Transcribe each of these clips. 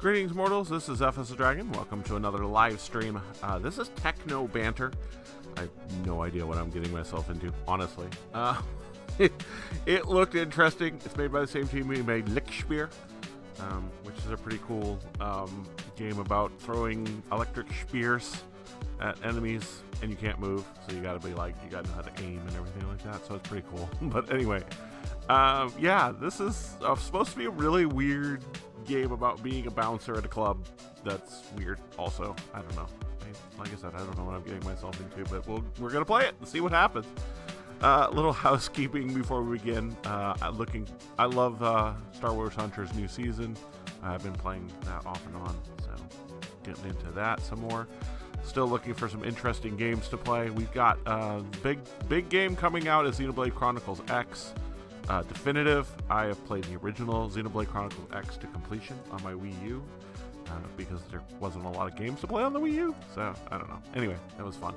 Greetings, mortals. This is Zephus the Dragon. Welcome to another live stream. This is Techno Banter. I have no idea what I'm getting myself into, honestly. It looked interesting. It's made by the same team who made Lickspier, which is a pretty cool game about throwing electric spears at enemies, and you can't move, so you gotta know how to aim and everything like that, so it's pretty cool. But anyway, yeah, this is supposed to be a really weird game about being a bouncer at a club. That's weird also. I don't know. Like I said, I don't know what I'm getting myself into, but we're gonna play it and see what happens. Little housekeeping before we begin. I love Star Wars Hunter's new season. I've been playing that off and on, so getting into that some more. Still looking for some interesting games to play. We've got big game coming out is Xenoblade Chronicles X Definitive. I have played the original Xenoblade Chronicles X to completion on my Wii U because there wasn't a lot of games to play on the Wii U, so I don't know. Anyway, that was fun.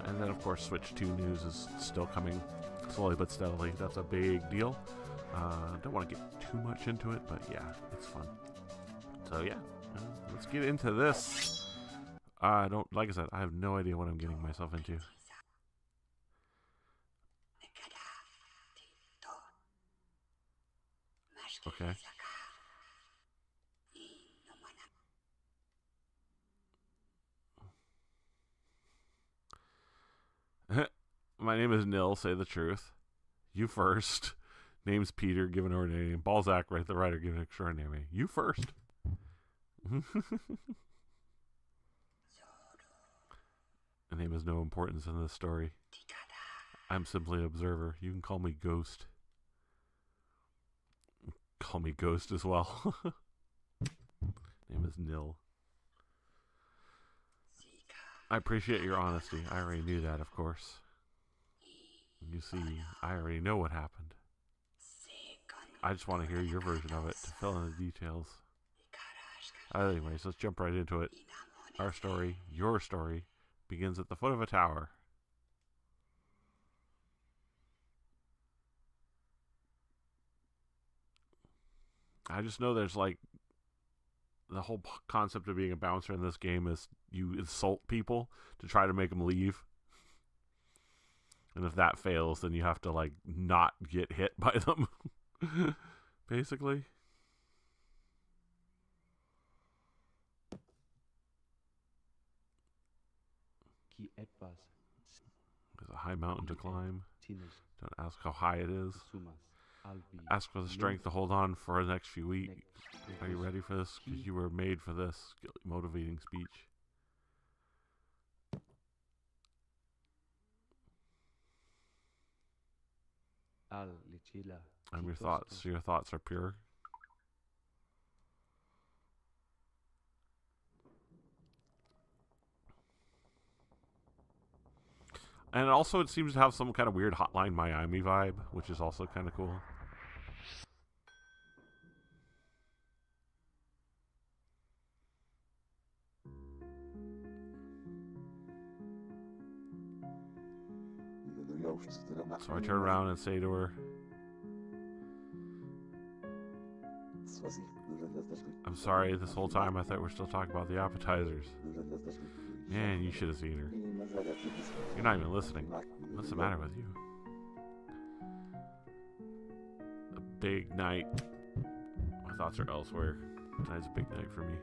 And then, of course, Switch 2 news is still coming slowly but steadily. That's a big deal. Don't want to get too much into it, but yeah, it's fun. So yeah, let's get into this. Like I said, I have no idea what I'm getting myself into. Okay. My name is Nil, say the truth. You first. Name's Peter, give an ordinary name. Balzac, write the writer, give an extraordinary name. You first. My name has no importance in this story. I'm simply an observer. You can call me Ghost. Call me Ghost as well. Name is Nil. I appreciate your honesty. I already knew that, of course. You see, I already know what happened. I just want to hear your version of it to fill in the details. Anyways, let's jump right into it. Our story, your story, begins at the foot of a tower. I just know there's like the whole concept of being a bouncer in this game is you insult people to try to make them leave. And if that fails, then you have to like not get hit by them. Basically. There's a high mountain to climb. Don't ask how high it is. Ask for the strength to hold on for the next few weeks. Are you ready for this? Because you were made for this. Motivating speech. I'm your thoughts. Your thoughts are pure. And also it seems to have some kind of weird Hotline Miami vibe, which is also kind of cool. So I turn around and say to her, I'm sorry, this whole time I thought we were still talking about the appetizers. Man, you should have seen her. You're not even listening. What's the matter with you? A big night. My thoughts are elsewhere. Tonight's a big night for me.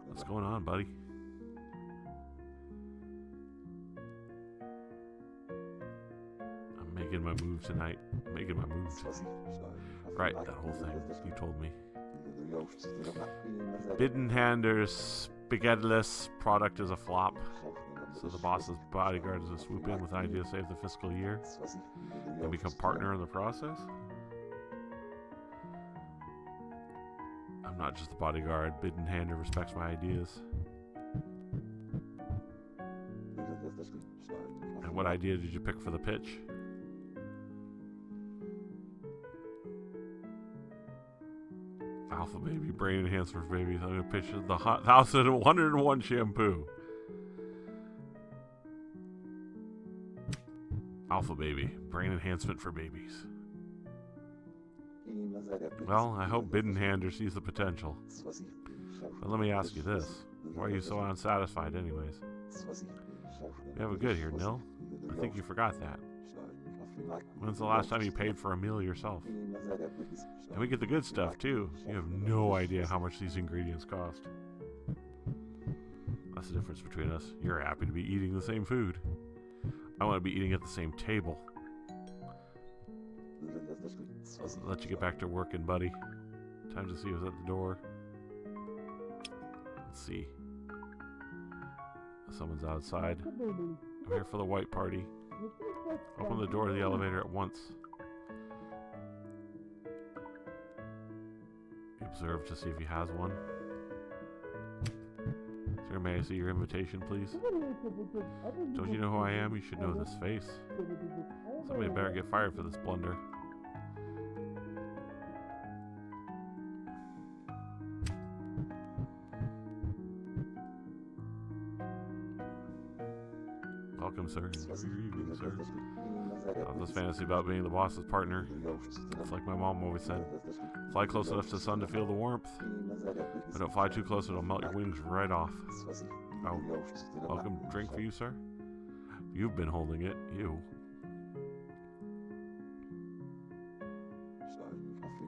What's going on, buddy? I'm making my move tonight. I'm making my move. Right, that whole thing. You told me. Biddenhander's spaghetti-less product is a flop. So the boss's bodyguard is to swoop in with an idea to save the fiscal year and become partner in the process. I'm not just the bodyguard. Biddenhander respects my ideas. And what idea did you pick for the pitch? Alpha Baby, brain enhancer for babies. I'm going to pitch the 1,101 shampoo. Alpha Baby, brain enhancement for babies. Well, I hope Biddenhander sees the potential. But let me ask you this. Why are you so unsatisfied anyways? We have it good here, Nil. I think you forgot that. When's the last time you paid for a meal yourself? And we get the good stuff, too. You have no idea how much these ingredients cost. That's the difference between us. You're happy to be eating the same food. I want to be eating at the same table. I'll let you get back to working, buddy. Time to see who's at the door. Let's see. Someone's outside. I'm here for the white party. Open the door to the elevator at once. Observe to see if he has one. Sir, may I see your invitation, please? Don't you know who I am? You should know this face. Somebody better get fired for this blunder. Welcome, sir. Good evening, sir. I have this fantasy about being the boss's partner. It's like my mom always said. Fly close enough to the sun to feel the warmth. But don't fly too close, it'll melt your wings right off. Oh, welcome drink for you, sir. You've been holding it, you.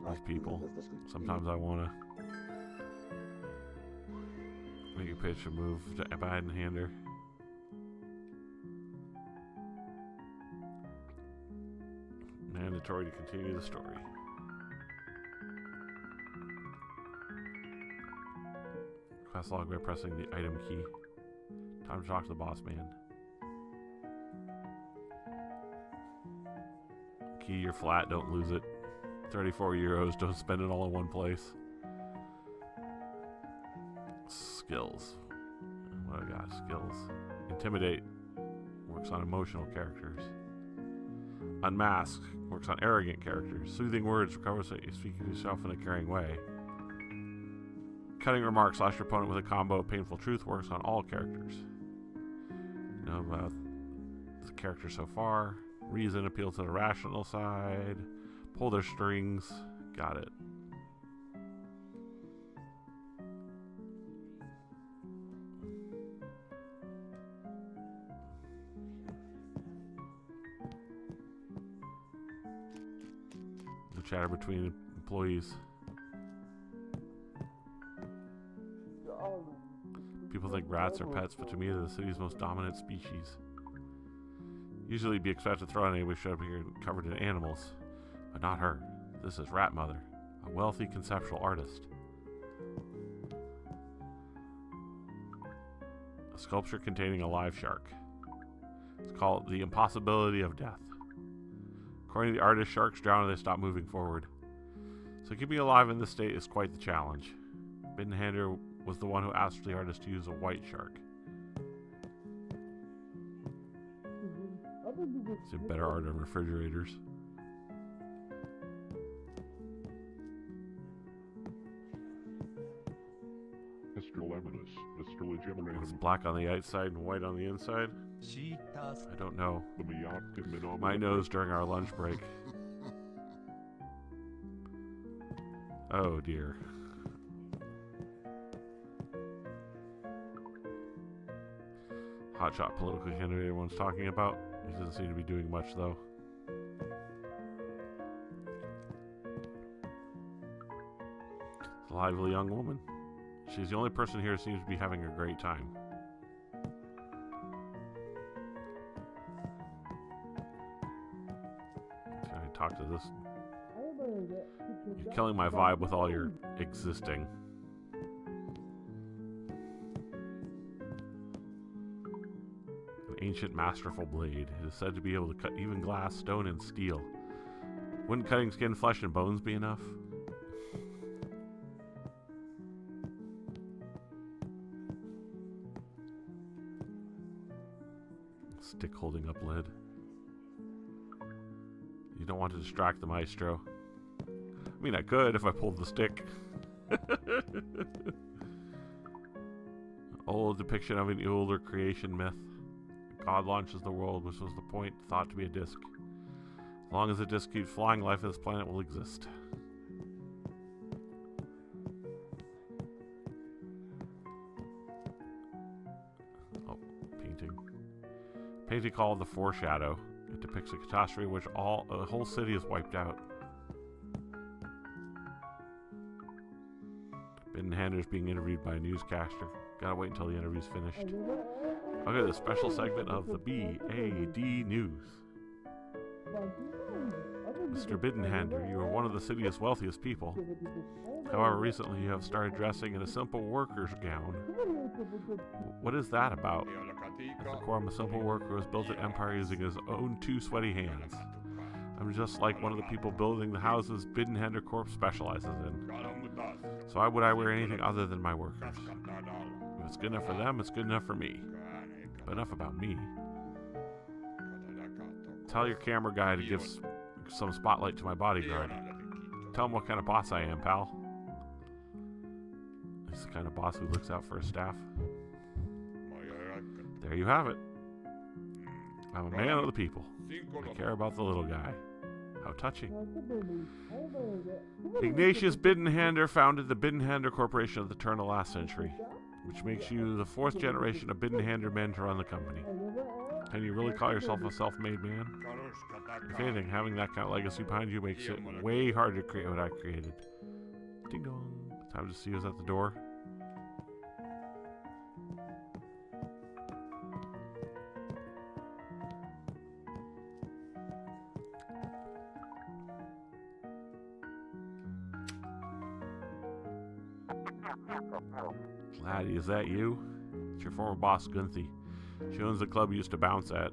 These people. Sometimes I want to make a pitch and move to Biddenhander. Mandatory to continue the story. Quest log by pressing the item key. Time to talk to the boss man. Key, you're flat, don't lose it. 34 euros, don't spend it all in one place. Skills. What do I got? Skills. Intimidate. Works on emotional characters. Unmask. Works on arrogant characters. Soothing words recovers that you speak to yourself in a caring way. Cutting remarks slash your opponent with a combo of painful truth works on all characters. Know about the character so far. Reason, appeal to the rational side. Pull their strings. Got it. The chatter between employees. People think rats are pets, but to me they're the city's most dominant species. Usually you'd be expected to throw out anybody showed up here covered in animals. But not her. This is Rat Mother, a wealthy conceptual artist. A sculpture containing a live shark. It's called The Impossibility of Death. According to the artist, sharks drown if they stop moving forward. So keeping alive in this state is quite the challenge. Biddenhander was the one who asked the artist to use a white shark. It's in better art on refrigerators. Mr. Lemonus, Mr. Legitimate. It's black on the outside and white on the inside. I don't know. My nose during our lunch break. Oh dear. Hotshot political candidate everyone's talking about. He doesn't seem to be doing much though. It's a lively young woman. She's the only person here who seems to be having a great time. Can I talk to this? You're killing my vibe with all your existing. An ancient masterful blade. It is said to be able to cut even glass, stone, and steel. Wouldn't cutting skin, flesh, and bones be enough? Stick holding up lid. You don't want to distract the maestro. I mean, I could if I pulled the stick. Old depiction of an older creation myth. God launches the world, which was the point thought to be a disc. As long as the disc keeps flying, life on this planet will exist. painting called The Foreshadow. It depicts a catastrophe in which a whole city is wiped out. Bittenhander's being interviewed by a newscaster. Gotta wait until the interview's finished. Okay, the special segment of the BAD News. Mr. Bittenhander, you are one of the city's wealthiest people. However, recently you have started dressing in a simple worker's gown. What is that about? At the core, I'm a simple worker who has built an empire using his own 2 sweaty hands. I'm just like one of the people building the houses Bittenhander Corp specializes in. So why would I wear anything other than my workers? If it's good enough for them, it's good enough for me. But enough about me. Tell your camera guy to give some spotlight to my bodyguard. Tell him what kind of boss I am, pal. He's the kind of boss who looks out for his staff. There you have it. I'm a man of the people. I care about the little guy. How touching. Ignatius Bittenhander founded the Bittenhander Corporation at the turn of the last century, which makes you the 4th generation of Bittenhander men to run the company. Can you really call yourself a self-made man? If anything, having that kind of legacy behind you makes it way harder to create what I created. Ding dong. Time to see who's at the door. Laddie, is that you? It's your former boss, Gunthy. She owns the club you used to bounce at.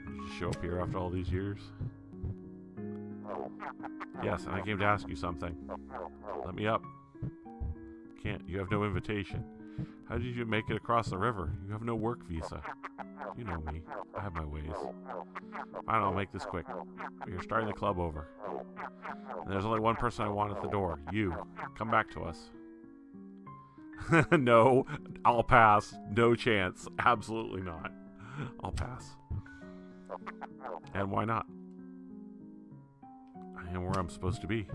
Did you show up here after all these years? Yes, and I came to ask you something. Let me up. Can't. You have no invitation. How did you make it across the river? You have no work visa. You know me. I have my ways. Fine, I'll make this quick. We are starting the club over. And there's only one person I want at the door. You. Come back to us. No, I'll pass. No chance. Absolutely not. I'll pass. And why not? I am where I'm supposed to be.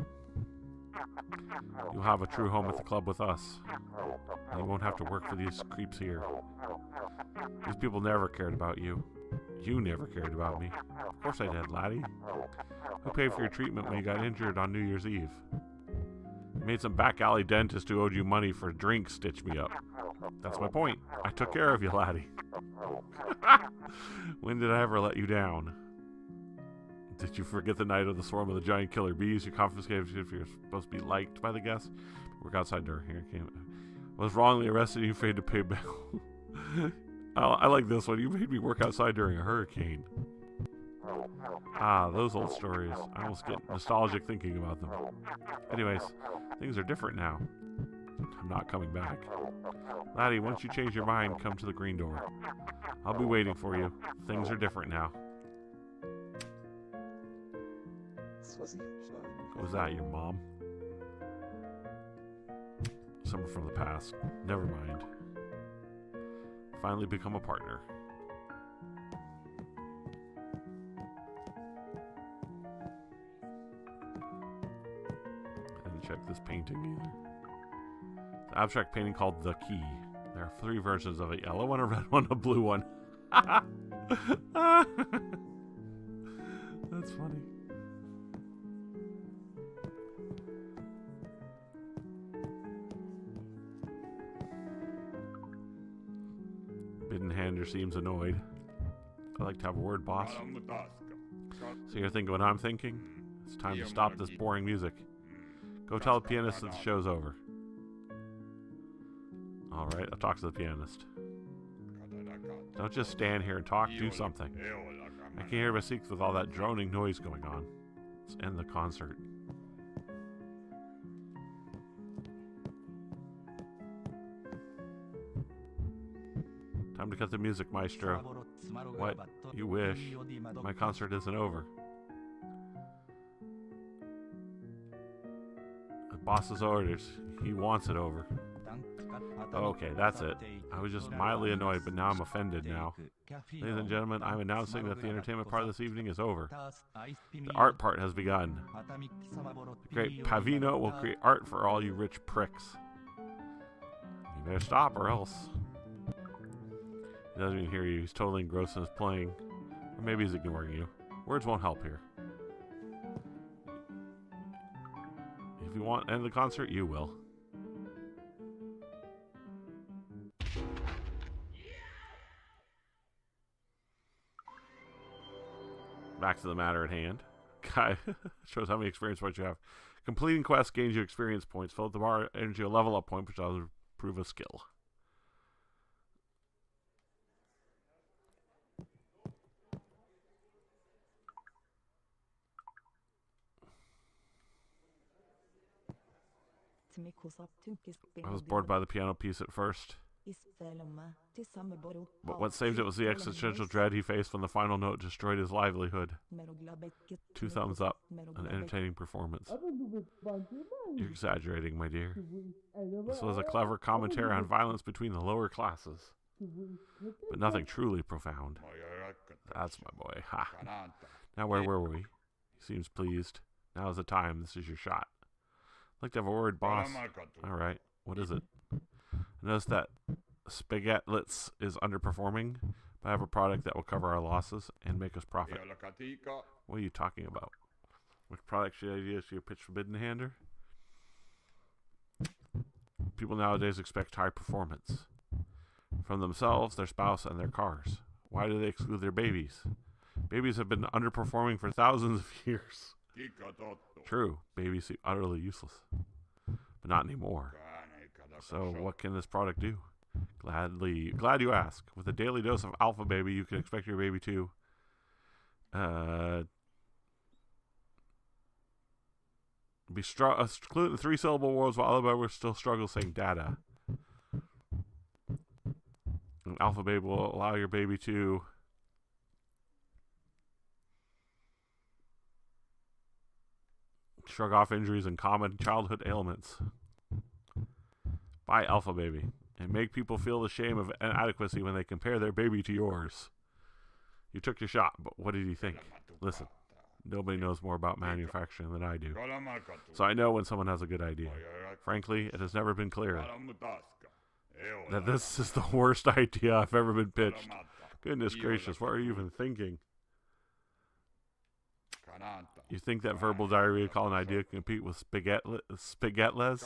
You'll have a true home at the club with us. And you won't have to work for these creeps here. These people never cared about you. You never cared about me. Of course I did, laddie. Who paid for your treatment when you got injured on New Year's Eve? You made some back alley dentist who owed you money for drinks stitch me up. That's my point. I took care of you, laddie. When did I ever let you down? Did you forget the night of the swarm of the giant killer bees you confiscated if you're supposed to be liked by the guests? Work outside door. Here it came. Was wrongly arrested and you afraid to pay bail. I like this one. You made me work outside during a hurricane. Ah, those old stories. I almost get nostalgic thinking about them. Anyways, things are different now. I'm not coming back. Laddie, once you change your mind, come to the green door. I'll be waiting for you. Things are different now. Was that your mom? Someone from the past. Never mind. Finally become a partner. I didn't check this painting either. It's an abstract painting called The Key. There are 3 versions of it. A yellow one, a red one, a blue one. That's funny. Bittenhander seems annoyed. I'd like to have a word, boss. So you're thinking what I'm thinking? It's time to stop this boring music. Go tell the pianist that the show's over. Alright, I'll talk to the pianist. Don't just stand here and talk, do something. I can't hear my seats with all that droning noise going on. Let's end the concert. Time to cut the music, maestro. What? You wish. My concert isn't over. The boss's orders. He wants it over. Okay, that's it. I was just mildly annoyed, but now I'm offended now. Ladies and gentlemen, I'm announcing that the entertainment part of this evening is over. The art part has begun. The great Pavino will create art for all you rich pricks. You better stop or else. He doesn't even hear you. He's totally engrossed in his playing. Or maybe he's ignoring you. Words won't help here. If you want to end the concert, you will. Back to the matter at hand. Guy shows how many experience points you have. Completing quests gains you experience points. Fill up the bar into a level up point, which will improve a skill. I was bored by the piano piece at first. But what saved it was the existential dread he faced when the final note destroyed his livelihood. 2 thumbs up. An entertaining performance. You're exaggerating, my dear. This was a clever commentary on violence between the lower classes. But nothing truly profound. That's my boy. Ha. Now where were we? He seems pleased. Now is the time. This is your shot. I'd like to have a word, boss. Alright. What is it? I noticed that Spaghetlitz is underperforming, but I have a product that will cover our losses and make us profit. What are you talking about? Which product should you pitch Forbidden Hander? People nowadays expect high performance. From themselves, their spouse, and their cars. Why do they exclude their babies? Babies have been underperforming for thousands of years. True, babies seem utterly useless. But not anymore. So what can this product do? Glad you ask. With a daily dose of Alpha Baby, you can expect your baby to be excluded in 3-syllable words while other babies still struggle saying data. An Alpha Baby will allow your baby to shrug off injuries and common childhood ailments. Buy Alpha Baby and make people feel the shame of inadequacy when they compare their baby to yours. You took your shot, but what did you think? Listen, nobody knows more about manufacturing than I do, so I know when someone has a good idea. Frankly, it has never been clearer that this is the worst idea I've ever been pitched. Goodness gracious, what are you even thinking? You think that verbal diarrhea call an idea can compete with Spaghetlez?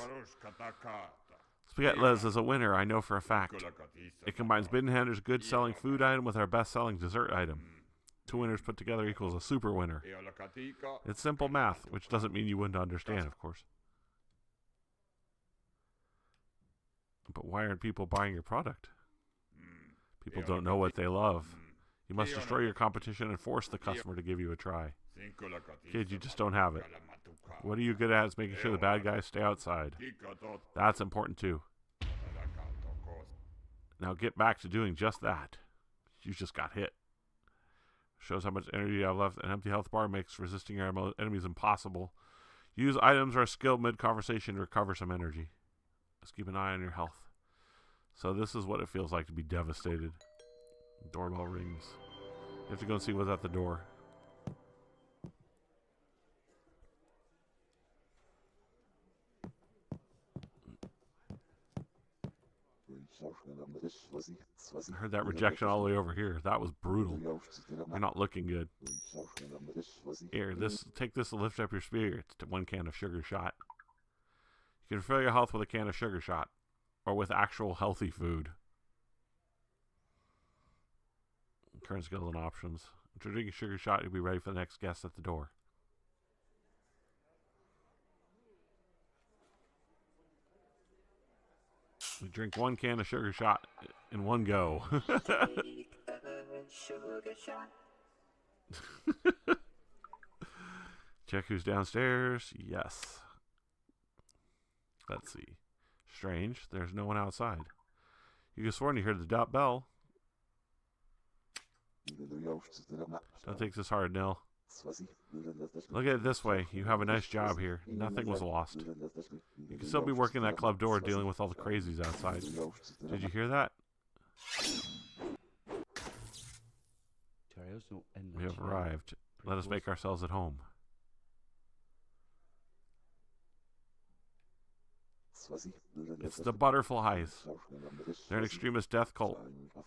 Spaghetlez is a winner, I know for a fact. It combines Bidenhander's good-selling food item with our best-selling dessert item. 2 winners put together equals a super winner. It's simple math, which doesn't mean you wouldn't understand, of course. But why aren't people buying your product? People don't know what they love. You must destroy your competition and force the customer to give you a try. Kid, you just don't have it. What are you good at is making sure the bad guys stay outside. That's important too. Now get back to doing just that. You just got hit. Shows how much energy you have left. An empty health bar makes resisting your enemies impossible. Use items or skill mid-conversation to recover some energy. Just keep an eye on your health. So this is what it feels like to be devastated. Doorbell rings. You have to go and see what's at the door. I heard that rejection all the way over here. That was brutal. You're not looking good. Here, take this to lift up your spirits. 1 can of sugar shot. You can fill your health with a can of sugar shot. Or with actual healthy food. Current skills and options. After drinking sugar shot, you'll be ready for the next guest at the door. We drink 1 can of sugar shot in one go. Check who's downstairs. Yes. Let's see. Strange. There's no one outside. You could have sworn you heard the dot bell. Don't take this hard, Nil. Look at it this way. You have a nice job here. Nothing was lost. You can still be working that club door dealing with all the crazies outside. Did you hear that? We have arrived. Let us make ourselves at home. It's the Butterflies. They're an extremist death cult.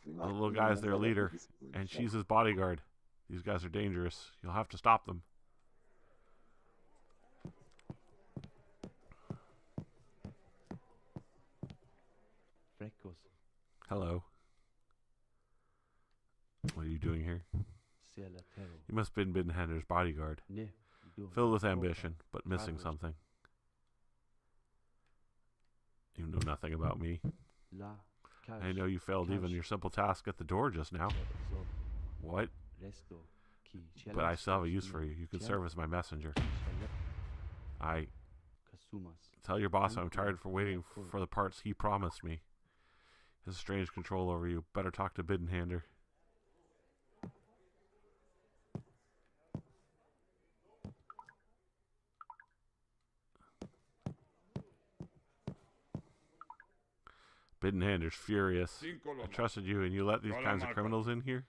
The little guy's their leader, and she's his bodyguard. These guys are dangerous. You'll have to stop them. Hello. What are you doing here? You must have been Binhender's bodyguard. Filled with ambition, but missing something. You know nothing about me. I know you failed even your simple task at the door just now. What? But I still have a use for you. You can serve as my messenger. Tell your boss I'm tired for waiting for the parts he promised me. He has a strange control over you. Better talk to Bidenhander. Bidenhander's furious. I trusted you and you let these kinds of criminals in here?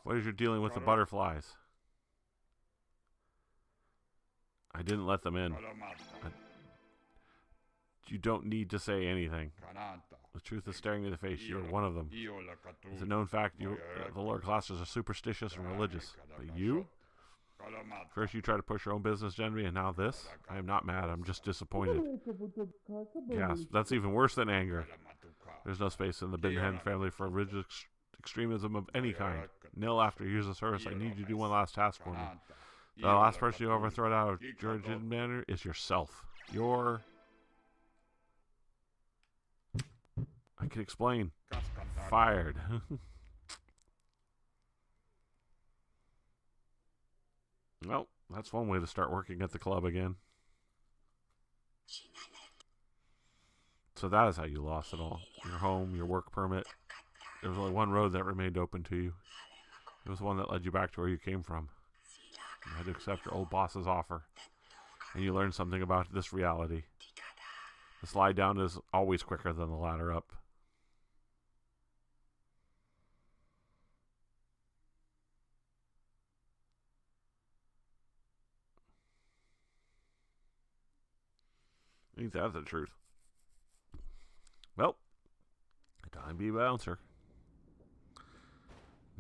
What is your dealing with the Butterflies? I didn't let them in. You don't need to say anything. The truth is staring me in the face. You're one of them. It's a known fact the lower classes are superstitious and religious. But you? First you try to push your own business agenda, and now this? I am not mad. I'm just disappointed. Yes, that's even worse than anger. There's no space in the Binhen family for religious extremism of any kind. Nil after years of service, I need you to do one last task for me. The last person you overthrow out of Georgian manner is yourself. I can explain. Fired. Well, that's one way to start working at the club again. So that is how you lost it all. Your home, your work permit. There was only one road that remained open to you. It was the one that led you back to where you came from. You had to accept your old boss's offer. And you learned something about this reality. The slide down is always quicker than the ladder up. Ain't that the truth? Well, time to be a bouncer.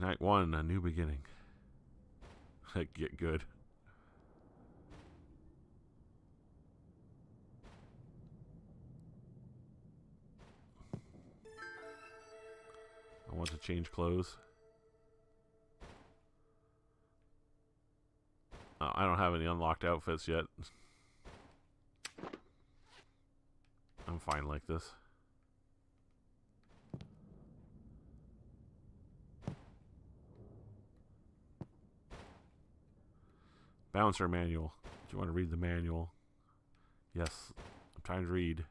Night 1, a new beginning. Get good. I want to change clothes. I don't have any unlocked outfits yet. I'm fine like this. Bouncer manual. Do you want to read the manual? Yes, I'm trying to read.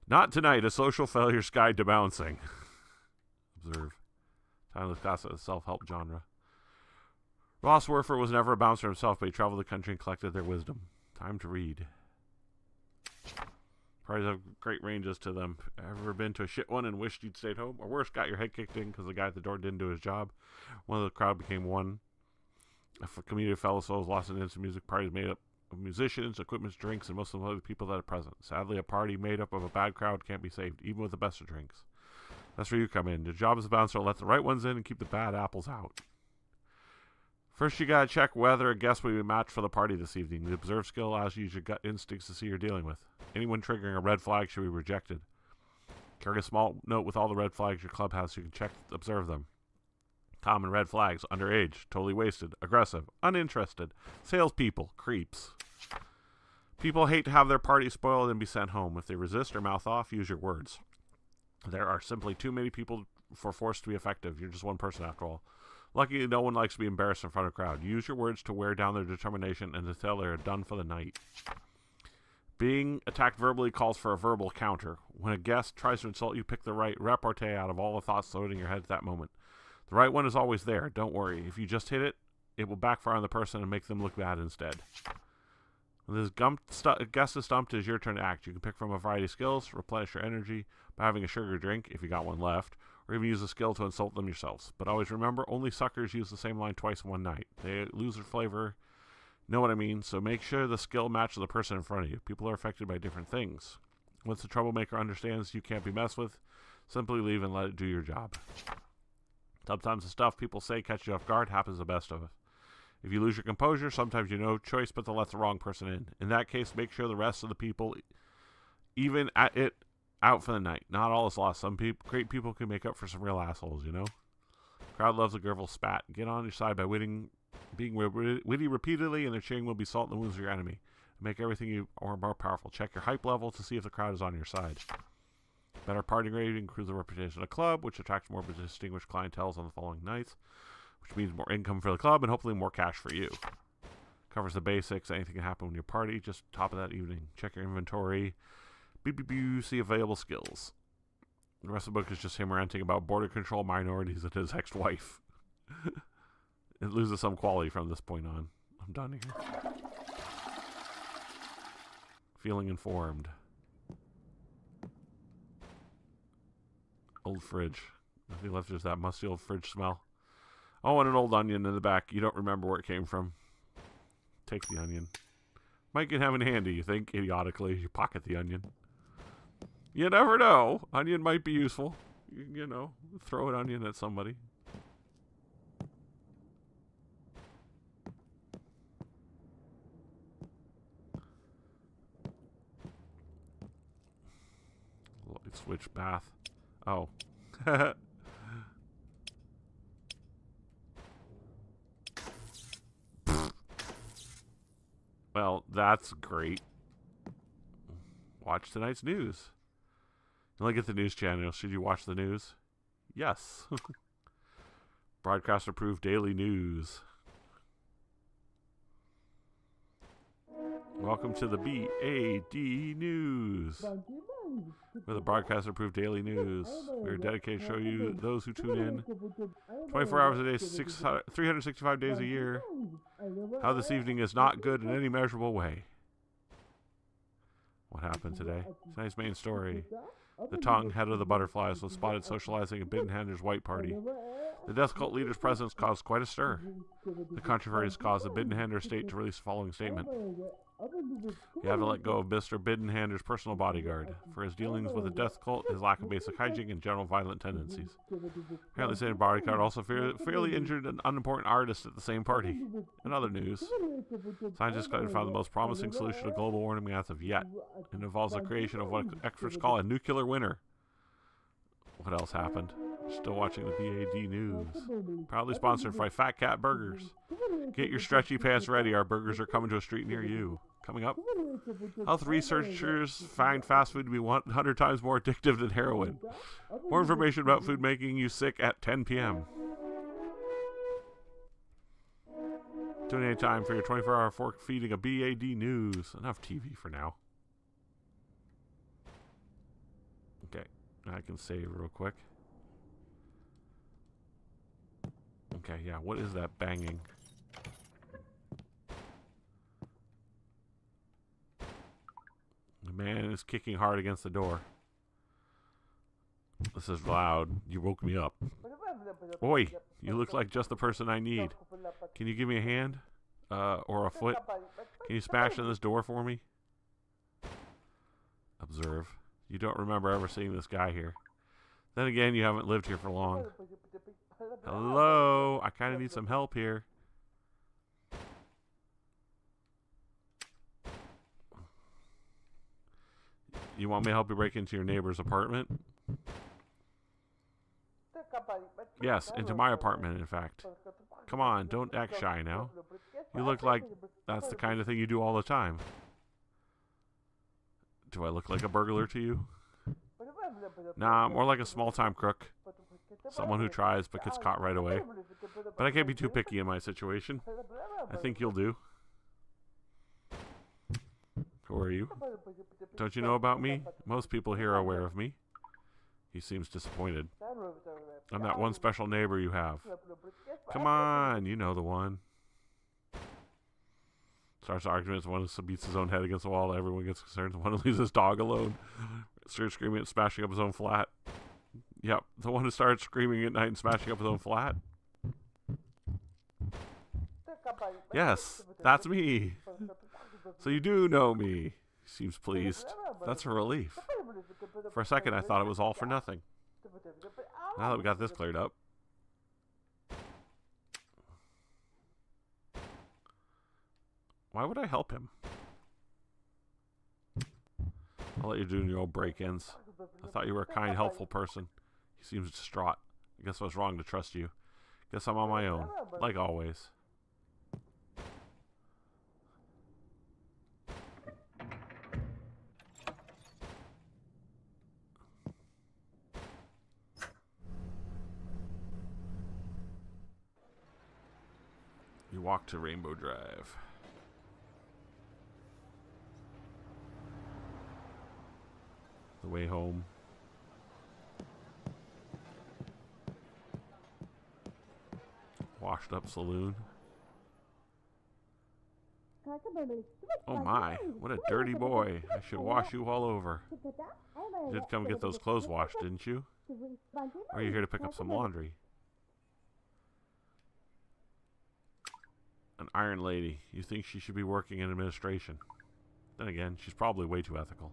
Not tonight, a social failure's guide to bouncing. Observe. Timeless class of the self-help genre. Ross Werfer was never a bouncer himself, but he traveled the country and collected their wisdom. Time to read. Parties have great ranges to them. Ever been to a shit one and wished you'd stayed home? Or worse, got your head kicked in because the guy at the door didn't do his job? One of the crowd became one. A community of fellow souls lost in instant music. Parties made up of musicians, equipment, drinks, and most of the other people that are present. Sadly, a party made up of a bad crowd can't be saved, even with the best of drinks. That's where you come in. Your job as a bouncer to let the right ones in and keep the bad apples out. First, you gotta check whether a guest will be matched for the party this evening. The observe skill allows you to use your gut instincts to see you're dealing with. Anyone triggering a red flag should be rejected. Carry a small note with all the red flags your club has so you can observe them. Common red flags: underage, totally wasted, aggressive, uninterested, salespeople, creeps. People hate to have their party spoiled and be sent home. If they resist or mouth off, use your words. There are simply too many people for force to be effective. You're just one person after all. Luckily, no one likes to be embarrassed in front of a crowd. Use your words to wear down their determination and to tell they are done for the night. Being attacked verbally calls for a verbal counter. When a guest tries to insult you, pick the right repartee out of all the thoughts floating in your head at that moment. The right one is always there. Don't worry. If you just hit it, it will backfire on the person and make them look bad instead. When this guest is stumped, it is your turn to act. You can pick from a variety of skills, replenish your energy by having a sugar drink, if you got one left, or even use a skill to insult them yourselves. But always remember, only suckers use the same line twice in one night. They lose their flavor Know what I mean? So make sure the skill matches the person in front of you. People are affected by different things. Once the troublemaker understands you can't be messed with, simply leave and let it do your job. Sometimes the stuff people say catch you off guard happens the best of it. If you lose your composure, sometimes you no choice but to let the wrong person in. In that case, make sure the rest of the people even at it out for the night. Not all is lost. Some great people can make up for some real assholes, you know? Crowd loves a gurgle spat. Get on your side by being witty repeatedly, and their cheering will be salt in the wounds of your enemy. Make everything you are more powerful. Check your hype level to see if the crowd is on your side. Better partying rate improves the reputation of the club, which attracts more distinguished clientele on the following nights, which means more income for the club and hopefully more cash for you. Covers the basics. Anything can happen when you party. Just top of that evening. Check your inventory. See available skills. The rest of the book is just him ranting about border control, minorities, and his ex-wife. It loses some quality from this point on. I'm done here. Feeling informed. Old fridge. Nothing left, just that musty old fridge smell. Oh, and an old onion in the back. You don't remember where it came from. Take the onion. Might get having handy, you think, idiotically. You pocket the onion. You never know. Onion might be useful. You know, throw an onion at somebody. Light switch bath. Oh. Well, that's great. Watch tonight's news. You look at the news channel. Should you watch the news? Yes. Broadcast approved daily news. Welcome to the BAD News. We're the broadcast approved daily news. We are dedicated to show you those who tune in 24 hours a day, 365 days a year. How this evening is not good in any measurable way. What happened today? Tonight's main story. The tongue, head of the butterflies, was spotted socializing at Bittenhander's white party. The death cult leader's presence caused quite a stir. The controversy has caused the Bittenhander estate to release the following statement. You have to let go of Mr. Bittenhander's personal bodyguard for his dealings with the death cult, his lack of basic hygiene, and general violent tendencies. Apparently, the same bodyguard also fairly injured an unimportant artist at the same party. In other news, scientists have found the most promising solution to global warming as of yet. It involves the creation of what experts call a nuclear winter. What else happened? Still watching the BAD News. Proudly sponsored by Fat Cat Burgers. Get your stretchy pants ready. Our burgers are coming to a street near you. Coming up, health researchers find fast food to be 100 times more addictive than heroin. More information about food making you sick at 10 p.m. Tune in anytime for your 24-hour fork feeding of BAD News. Enough TV for now. Okay, I can save real quick. Okay, yeah, what is that banging? The man is kicking hard against the door. This is loud. You woke me up. Oi, you look like just the person I need. Can you give me a hand? Or a foot? Can you smash in this door for me? Observe. You don't remember ever seeing this guy here. Then again, you haven't lived here for long. Hello? I kind of need some help here. You want me to help you break into your neighbor's apartment? Yes, into my apartment, in fact. Come on, don't act shy now. You look like that's the kind of thing you do all the time. Do I look like a burglar to you? Nah, more like a small-time crook. Someone who tries but gets caught right away. But I can't be too picky in my situation. I think you'll do. Who are you? Don't you know about me? Most people here are aware of me. He seems disappointed. I'm that one special neighbor you have. Come on, you know the one. Starts arguments. One beats his own head against the wall. Everyone gets concerned. One leaves his dog alone. Starts screaming and smashing up his own flat. Yep, the one who starts screaming at night and smashing up his own flat. Yes, that's me. So you do know me. Seems pleased. That's a relief. For a second, I thought it was all for nothing. Now that we got this cleared up. Why would I help him? I'll let you do your old break-ins. I thought you were a kind, helpful person. He seems distraught. I guess I was wrong to trust you. Guess I'm on my own, like always. You walk to Rainbow Drive. The way home. Washed up saloon. Oh my, what a dirty boy. I should wash you all over. You did come get those clothes washed, didn't you? Or are you here to pick up some laundry? An iron lady. You think she should be working in administration. Then again, she's probably way too ethical.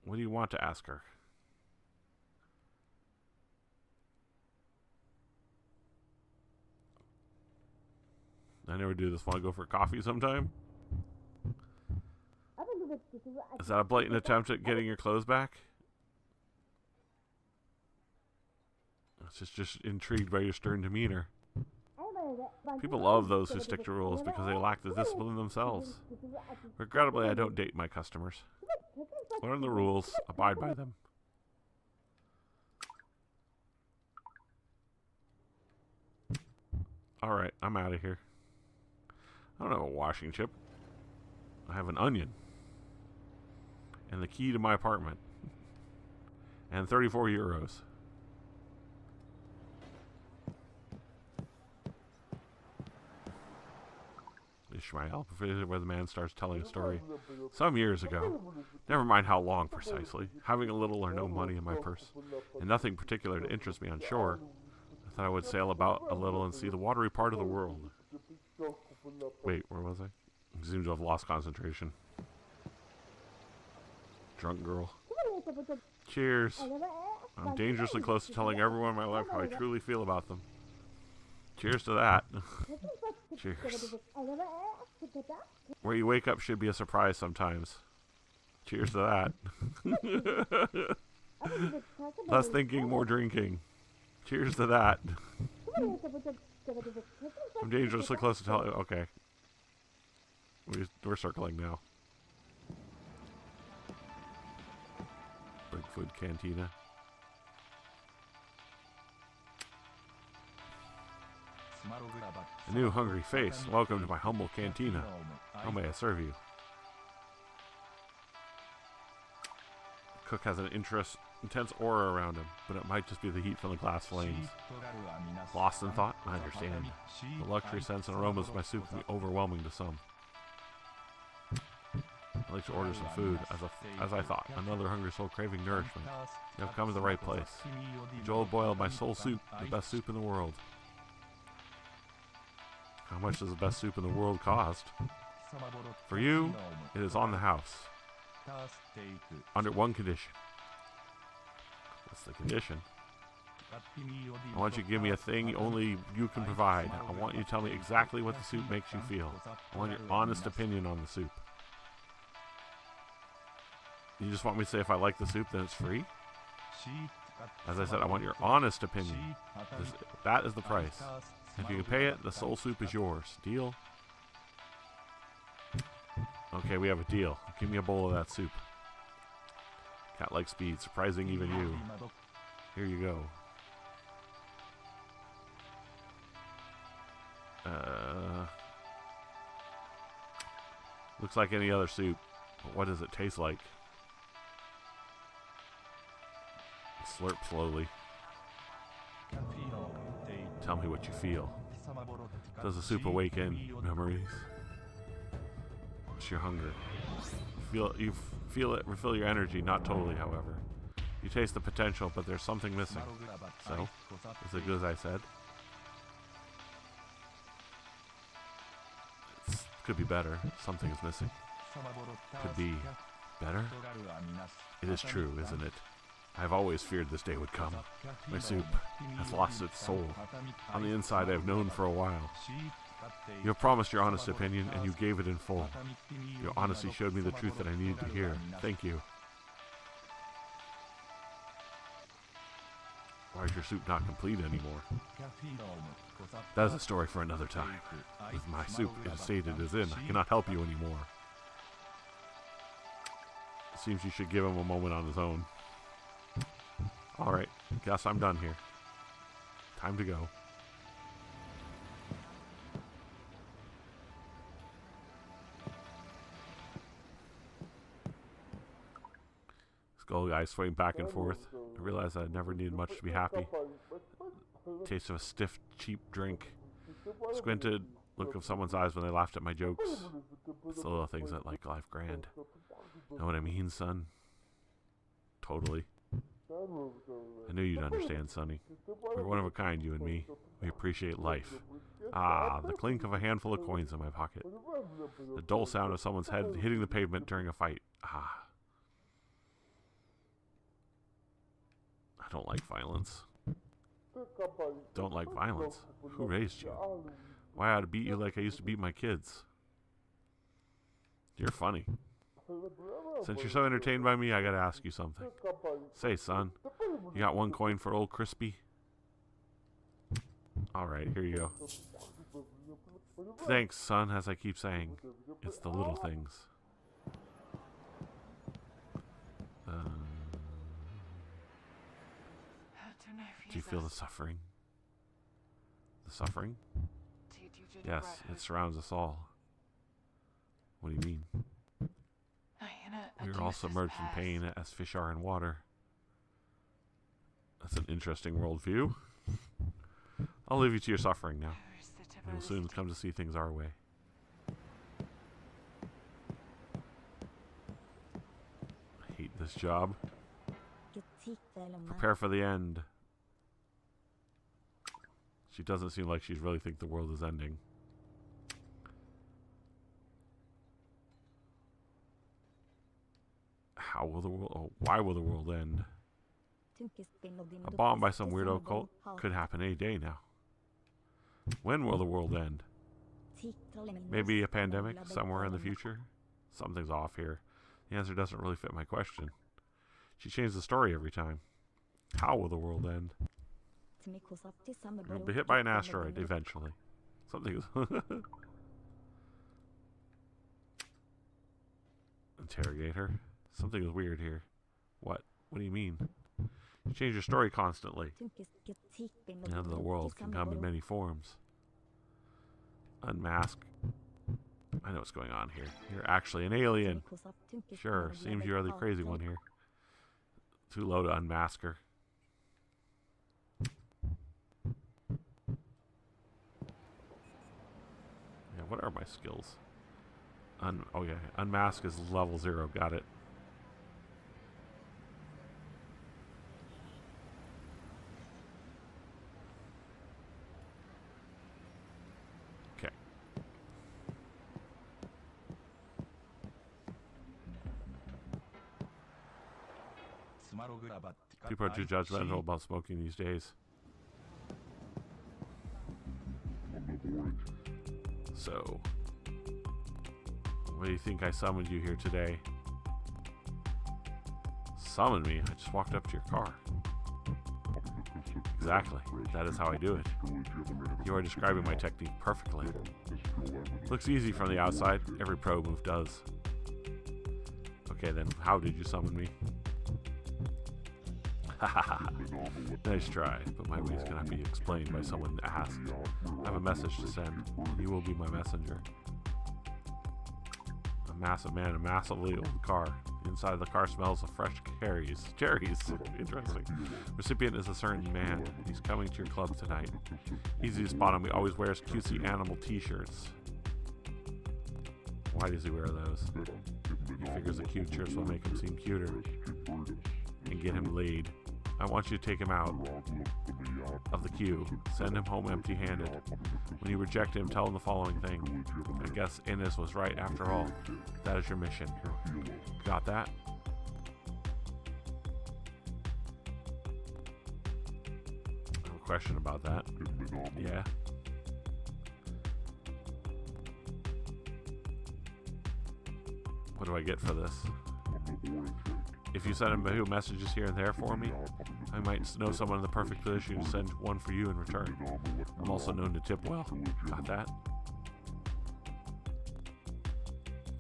What do you want to ask her? I never do this. Want to go for coffee sometime? Is that a blatant attempt at getting your clothes back? It's just intrigued by your stern demeanor. People love those who stick to rules because they lack the discipline themselves. Regrettably, I don't date my customers. Learn the rules, abide by them. Alright, I'm out of here. I don't have a washing chip. I have an onion. And the key to my apartment. And 34 euros. Ishmael, where the man starts telling a story. Some years ago, never mind how long precisely, having a little or no money in my purse, and nothing particular to interest me on shore, I thought I would sail about a little and see the watery part of the world. Wait, where was I? I seem to have lost concentration. Drunk girl. Cheers. I'm dangerously close to telling everyone in my life how I truly feel about them. Cheers to that. Cheers. Where you wake up should be a surprise sometimes. Cheers to that. Less thinking, more drinking. Cheers to that. I'm dangerously close to telling... Okay. We're circling now. Bigfoot Cantina. A new hungry face. Welcome to my humble cantina. How may I serve you? The cook has an intense aura around him, but it might just be the heat from the glass flames. Lost in thought? I understand. The luxury scents and aromas of my soup can be overwhelming to some. I'd like to order some food, as I thought. Another hungry soul craving nourishment. You have come to the right place. Joel boiled my soul soup, the best soup in the world. How much does the best soup in the world cost? For you, it is on the house. Under one condition. What's the condition? I want you to give me a thing only you can provide. I want you to tell me exactly what the soup makes you feel. I want your honest opinion on the soup. You just want me to say if I like the soup, then it's free? As I said, I want your honest opinion. That is the price. If you can pay it, the soul soup is yours. Deal? Okay, we have a deal. Give me a bowl of that soup. Cat-like speed, surprising even you. Here you go. Looks like any other soup. But what does it taste like? Slurp slowly. Tell me what you feel. Does the soup awaken memories? What's your hunger? You feel it refill your energy, not totally, however. You taste the potential, but there's something missing. So, is it good as I said? could be better. Something is missing. Could be better? It is true, isn't it? I have always feared this day would come. My soup has lost its soul. On the inside, I have known for a while. You have promised your honest opinion, and you gave it in full. Your honesty showed me the truth that I needed to hear. Thank you. Why is your soup not complete anymore? That is a story for another time. With my soup in the state it is in, I cannot help you anymore. It seems you should give him a moment on his own. Alright, guess I'm done here. Time to go. Skull guy swaying back and forth. I realized I never needed much to be happy. Taste of a stiff, cheap drink. Squinted, look of someone's eyes when they laughed at my jokes. It's the little things that make life grand. Know what I mean, son? Totally. I knew you'd understand, Sonny. We're one of a kind, you and me. We appreciate life. Ah, the clink of a handful of coins in my pocket. The dull sound of someone's head hitting the pavement during a fight. Ah. I don't like violence. Don't like violence? Who raised you? Why I ought to beat you like I used to beat my kids? You're funny. Since you're so entertained by me, I gotta ask you something. Say, son, you got one coin for old Crispy? Alright, here you go. Thanks, son, as I keep saying. It's the little things. Do you feel the suffering? The suffering? Yes, it surrounds us all. What do you mean? We are all submerged in pain as fish are in water. That's an interesting worldview. I'll leave you to your suffering now. We will soon come to see things our way. I hate this job. Prepare for the end. She doesn't seem like she really thinks the world is ending. How will the world... Oh, why will the world end? A bomb by some weirdo cult could happen any day now. When will the world end? Maybe a pandemic somewhere in the future? Something's off here. The answer doesn't really fit my question. She changed the story every time. How will the world end? We'll be hit by an asteroid eventually. Something is... Interrogate her. Something is weird here. What? What do you mean? You change your story constantly. Now the world can come in many forms. Unmask. I know what's going on here. You're actually an alien. Sure, seems you're the crazy one here. Too low to unmask her. Yeah, what are my skills? Oh yeah, unmask is level 0. Got it. Okay. People are too judgmental about smoking these days. So, what do you think I summoned you here today? Summoned me? I just walked up to your car. Exactly. That is how I do it. You are describing my technique perfectly. Looks easy from the outside. Every pro move does. Okay, then how did you summon me? Nice try, but my ways cannot be explained by someone asked. I have a message to send. You will be my messenger. A massive man, a massively old car. Inside the car smells of fresh cherries. Cherries! Interesting. Recipient is a certain man. He's coming to your club tonight. Easy to spot him. He always wears cutesy animal t-shirts. Why does he wear those? He figures the cute shirts will make him seem cuter and get him laid. I want you to take him out of the queue. Send him home empty-handed. When you reject him, tell him the following thing. I guess Innes was right after all. That is your mission. Got that? I have a question about that. Yeah. What do I get for this? If you send him a few messages here and there for me, I might know someone in the perfect position to send one for you in return. I'm also known to tip well. Got that?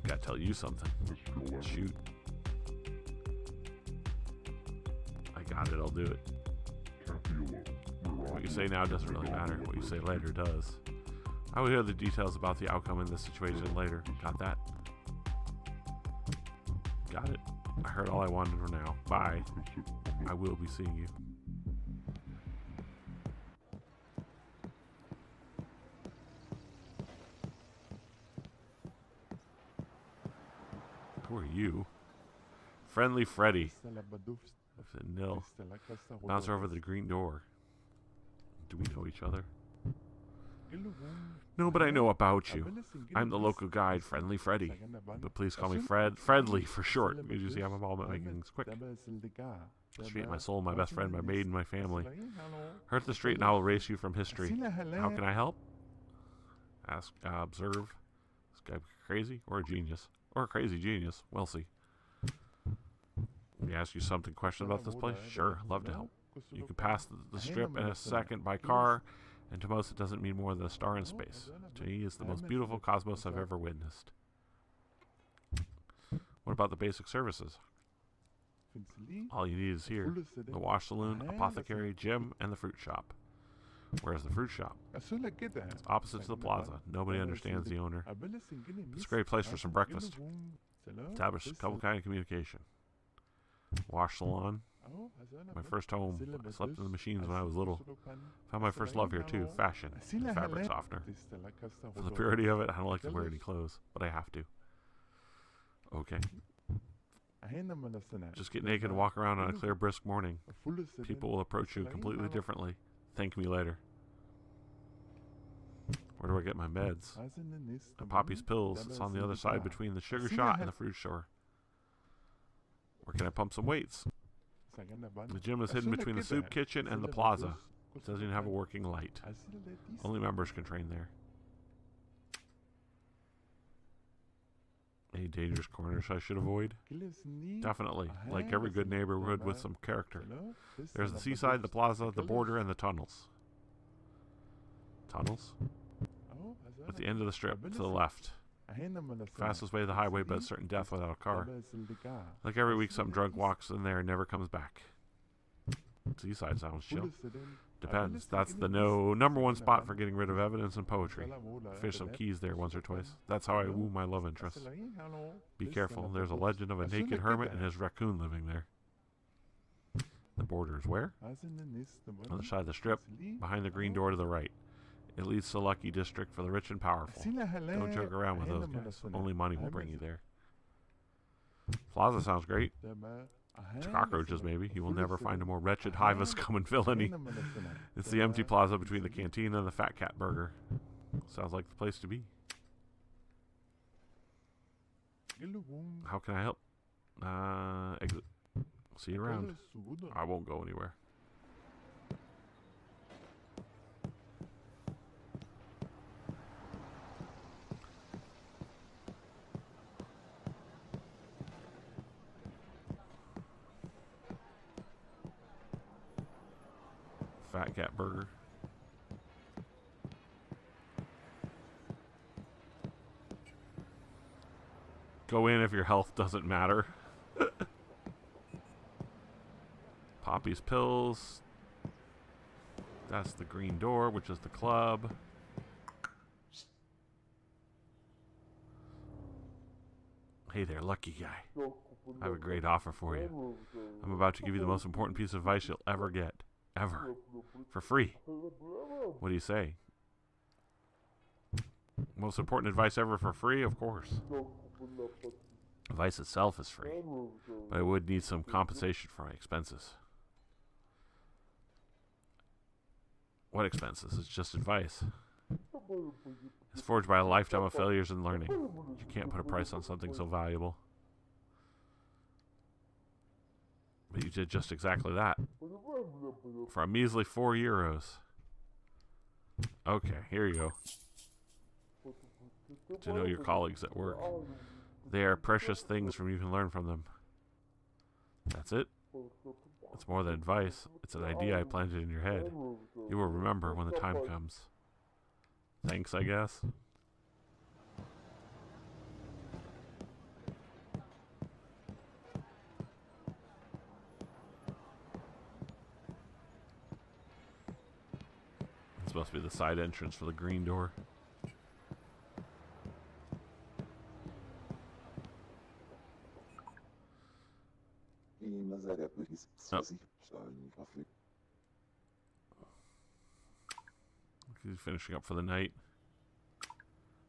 Gotta tell you something. Shoot. I got it, I'll do it. What you say now doesn't really matter. What you say later does. I will hear the details about the outcome in this situation later. Got that? Got it. I heard all I wanted for now. Bye. I will be seeing you. Who are you? Friendly Freddy. Nil. Bounce over the green door. Do we know each other? No, but I know about you. I'm the local guide, Friendly Freddy. But please call me Fredly for short. You usually have a moment making things quick. Straighten my soul, my best friend, my maid, and my family. Hurt the street and I will erase you from history. How can I help? Ask, observe. This guy crazy or a genius? Or a crazy genius. We'll see. Let me ask you something. Question about this place? Sure, love to help. You can pass the strip in a second by car, and to most it doesn't mean more than a star in space. To me, it's the most beautiful cosmos I've ever witnessed. What about the basic services? All you need is here. The wash saloon, apothecary, gym, and the fruit shop. Where's the fruit shop? It's opposite to the plaza. Nobody understands the owner. It's a great place for some breakfast. Establish a couple kind of communication. Wash salon. My first home. I slept in the machines when I was little. Found my first love here too. Fashion. Fabric softener. For the purity of it, I don't like to wear any clothes, but I have to. Okay. Just get naked and walk around on a clear, brisk morning. People will approach you completely differently. Thank me later. Where do I get my meds? Poppy's pills. It's on the other side between the sugar shot and the fruit store. Where can I pump some weights? The gym is hidden between the soup kitchen and the plaza. It doesn't even have a working light. Only members can train there. Any dangerous corners I should avoid? Definitely. Like every good neighborhood with some character. There's the seaside, the plaza, the border, and the tunnels. Tunnels? At the end of the strip, to the left. Fastest way to the highway, but certain death without a car. Like every week, some drunk walks in there and never comes back. Seaside sounds chill. Depends. That's the number one spot for getting rid of evidence and poetry. Fish some keys there once or twice. That's how I woo my love interest. Be careful. There's a legend of a naked hermit and his raccoon living there. The border is where? On the side of the strip, behind the green door to the right. It leads to the lucky district for the rich and powerful. Don't joke around with those guys. Only money will bring you there. Plaza sounds great. Cockroaches, maybe. You will never find a more wretched hive of scum and villainy. It's the empty plaza between the canteen and the Fat Cat Burger. Sounds like the place to be. How can I help? Exit. See you around. I won't go anywhere. Fat Cat Burger. Go in if your health doesn't matter. Poppy's pills. That's the green door, which is the club. Hey there, lucky guy. I have a great offer for you. I'm about to give you the most important piece of advice you'll ever get. Ever. For free. What do you say? Most important advice ever for free? Of course. Advice itself is free. But I would need some compensation for my expenses. What expenses? It's just advice. It's forged by a lifetime of failures and learning. You can't put a price on something so valuable. But you did just exactly that. For a measly €4. Okay, here you go. To know your colleagues at work. They are precious things you can learn from them. That's it. It's more than advice. It's an idea I planted in your head. You will remember when the time comes. Thanks, I guess. This must be the side entrance for the green door. Oh. He's finishing up for the night.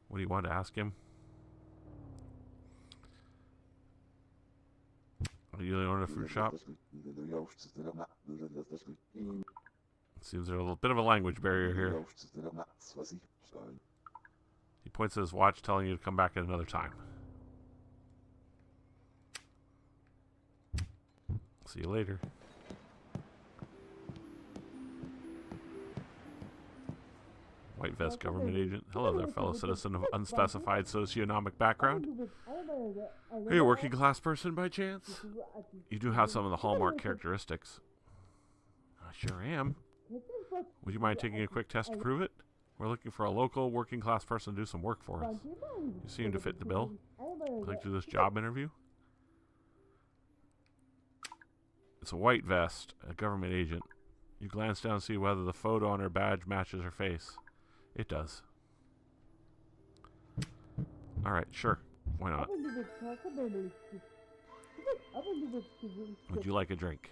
What do you want to ask him? Are you going to a fruit shop? Seems there's a little bit of a language barrier here. He points at his watch, telling you to come back at another time. See you later. White vest government agent. Hello there, fellow citizen of unspecified socioeconomic background. Are you a working class person by chance? You do have some of the hallmark characteristics. I sure am. Would you mind taking a quick test to prove it? We're looking for a local working class person to do some work for us. You seem to fit the bill. Click to this job interview. It's a white vest, a government agent. You glance down to see whether the photo on her badge matches her face. It does. Alright, sure. Why not? Would you like a drink?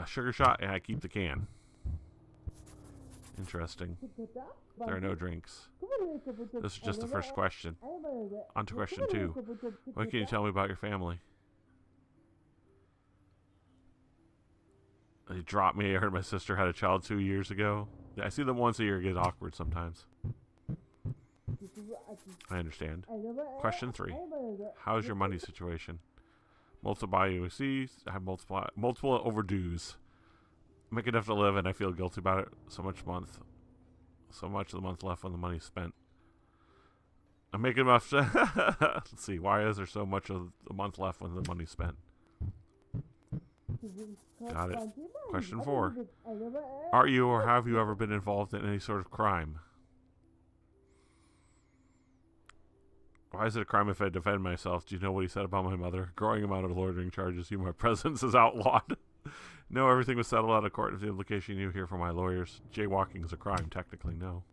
Sugar shot, and I keep the can. Interesting. There are no drinks. This is just the first question. On to question 2. What can you tell me about your family? They dropped me. I heard my sister had a child 2 years ago. I see them once a year. It gets awkward sometimes. I understand. Question 3. How's your money situation? Multiple IUCs. I have multiple overdues. I make enough to live, and I feel guilty about it. So much of the month left when the money's spent. I'm making enough. Let's see. Why is there so much of the month left when the money's spent? Got it. Question 4. Are you or have you ever been involved in any sort of crime? Why is it a crime if I defend myself? Do you know what he said about my mother? Growing amount of loitering charges. My presence is outlawed. No, everything was settled out of court. If the implication you hear from my lawyers, jaywalking is a crime. Technically, no.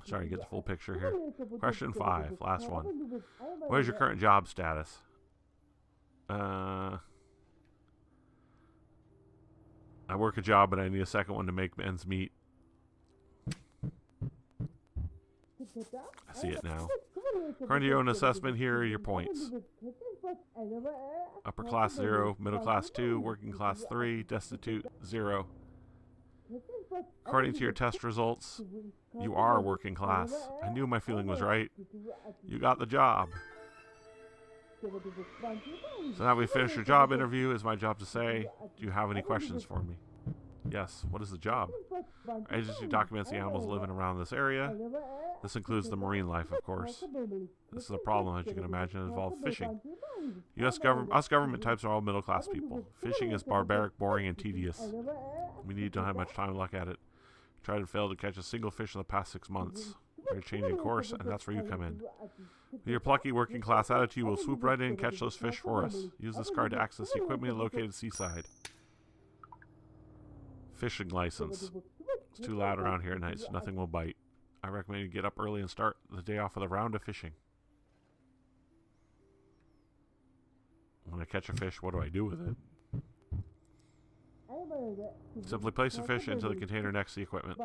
Sorry, get the full picture here. Question 5, last one. What is your current job status? I work a job, but I need a second one to make ends meet. I see it now. According to your own assessment, here are your points. Upper class 0, middle class 2, working class 3, destitute 0. According to your test results, you are working class. I knew my feeling was right. You got the job. So now we finished your job interview. It's my job to say, do you have any questions for me? Yes. What is the job? Our agency documents the animals living around this area. This includes the marine life, of course. This is a problem, as you can imagine, it involves fishing. Us government types are all middle-class people. Fishing is barbaric, boring, and tedious. We don't have much time to look at it. Tried and failed to catch a single fish in the past 6 months. We're changing course, and that's where you come in. With your plucky working-class attitude, we'll swoop right in and catch those fish for us. Use this card to access the equipment located seaside. Fishing license. It's too loud around here at night, so nothing will bite. I recommend you get up early and start the day off with a round of fishing. When I catch a fish, what do I do with it? Simply place the fish into the container next to the equipment.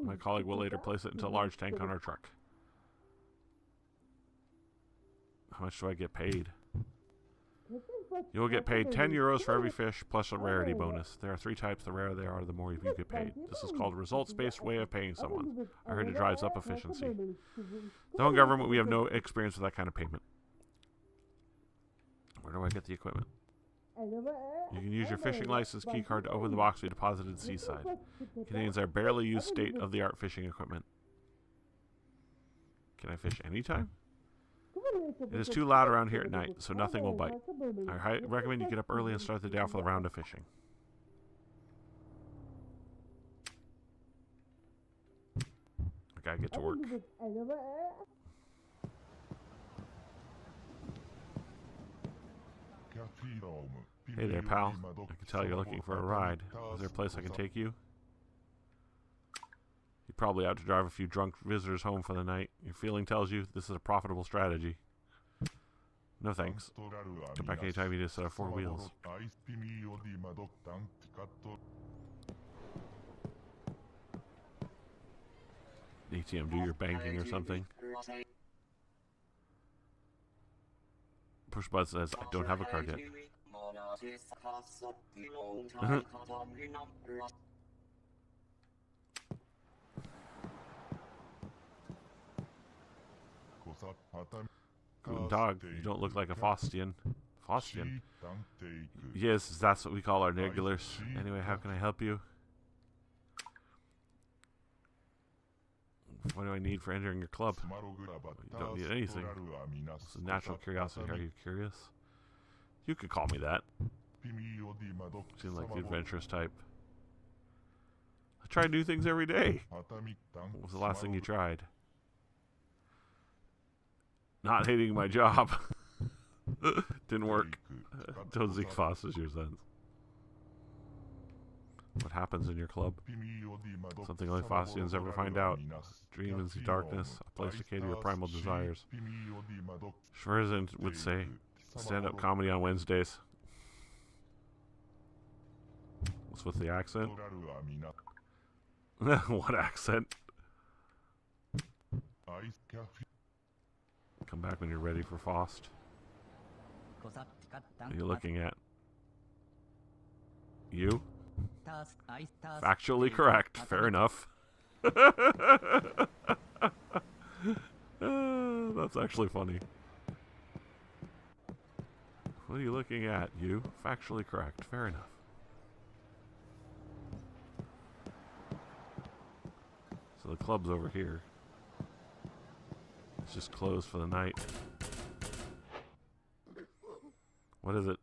My colleague will later place it into a large tank on our truck. How much do I get paid? You will get paid 10 euros for every fish, plus a rarity bonus. There are 3 types. The rarer they are, the more you get paid. This is called a results-based way of paying someone. I heard it drives up efficiency. The home government, we have no experience with that kind of payment. Where do I get the equipment? You can use your fishing license key card to open the box we deposited seaside. It contains our barely used state-of-the-art fishing equipment. Can I fish anytime? It is too loud around here at night, so nothing will bite. I recommend you get up early and start the day off with a round of fishing. I gotta get to work. Hey there, pal. I can tell you're looking for a ride. Is there a place I can take you? You're probably out to drive a few drunk visitors home for the night. Your feeling tells you this is a profitable strategy. No thanks. Come back anytime you need to set up 4 wheels. ATM, do your banking or something. Push button says, I don't have a card yet. Guten Tag, you don't look like a Faustian. Faustian? Yes, that's what we call our regulars. Anyway, how can I help you? What do I need for entering your club? You don't need anything. It's a natural curiosity. Are you curious? You could call me that. Seem like the adventurous type. I try new things every day. What was the last thing you tried? Not hating my job. Didn't work. Don't Zephus is your sense. What happens in your club? Something only Faustians ever find out. Dream in the darkness, a place to cater your primal desires. Schwerzen would say, stand-up comedy on Wednesdays. What's with the accent? What accent? Come back when you're ready for Faust. What are you looking at? You? Factually correct. Fair enough. That's actually funny. What are you looking at? You? Factually correct. Fair enough. So the club's over here. It's just closed for the night. What is it?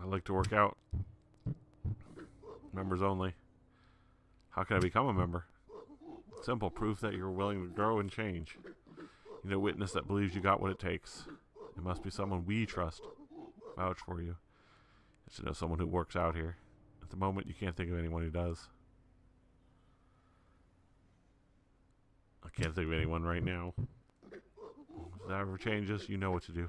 I like to work out. Members only. How can I become a member? Simple proof that you're willing to grow and change. You know, witness that believes you got what it takes. It must be someone we trust. Vouch for you. You should know someone who works out here. At the moment, you can't think of anyone who does. I can't think of anyone right now. If that ever changes, you know what to do.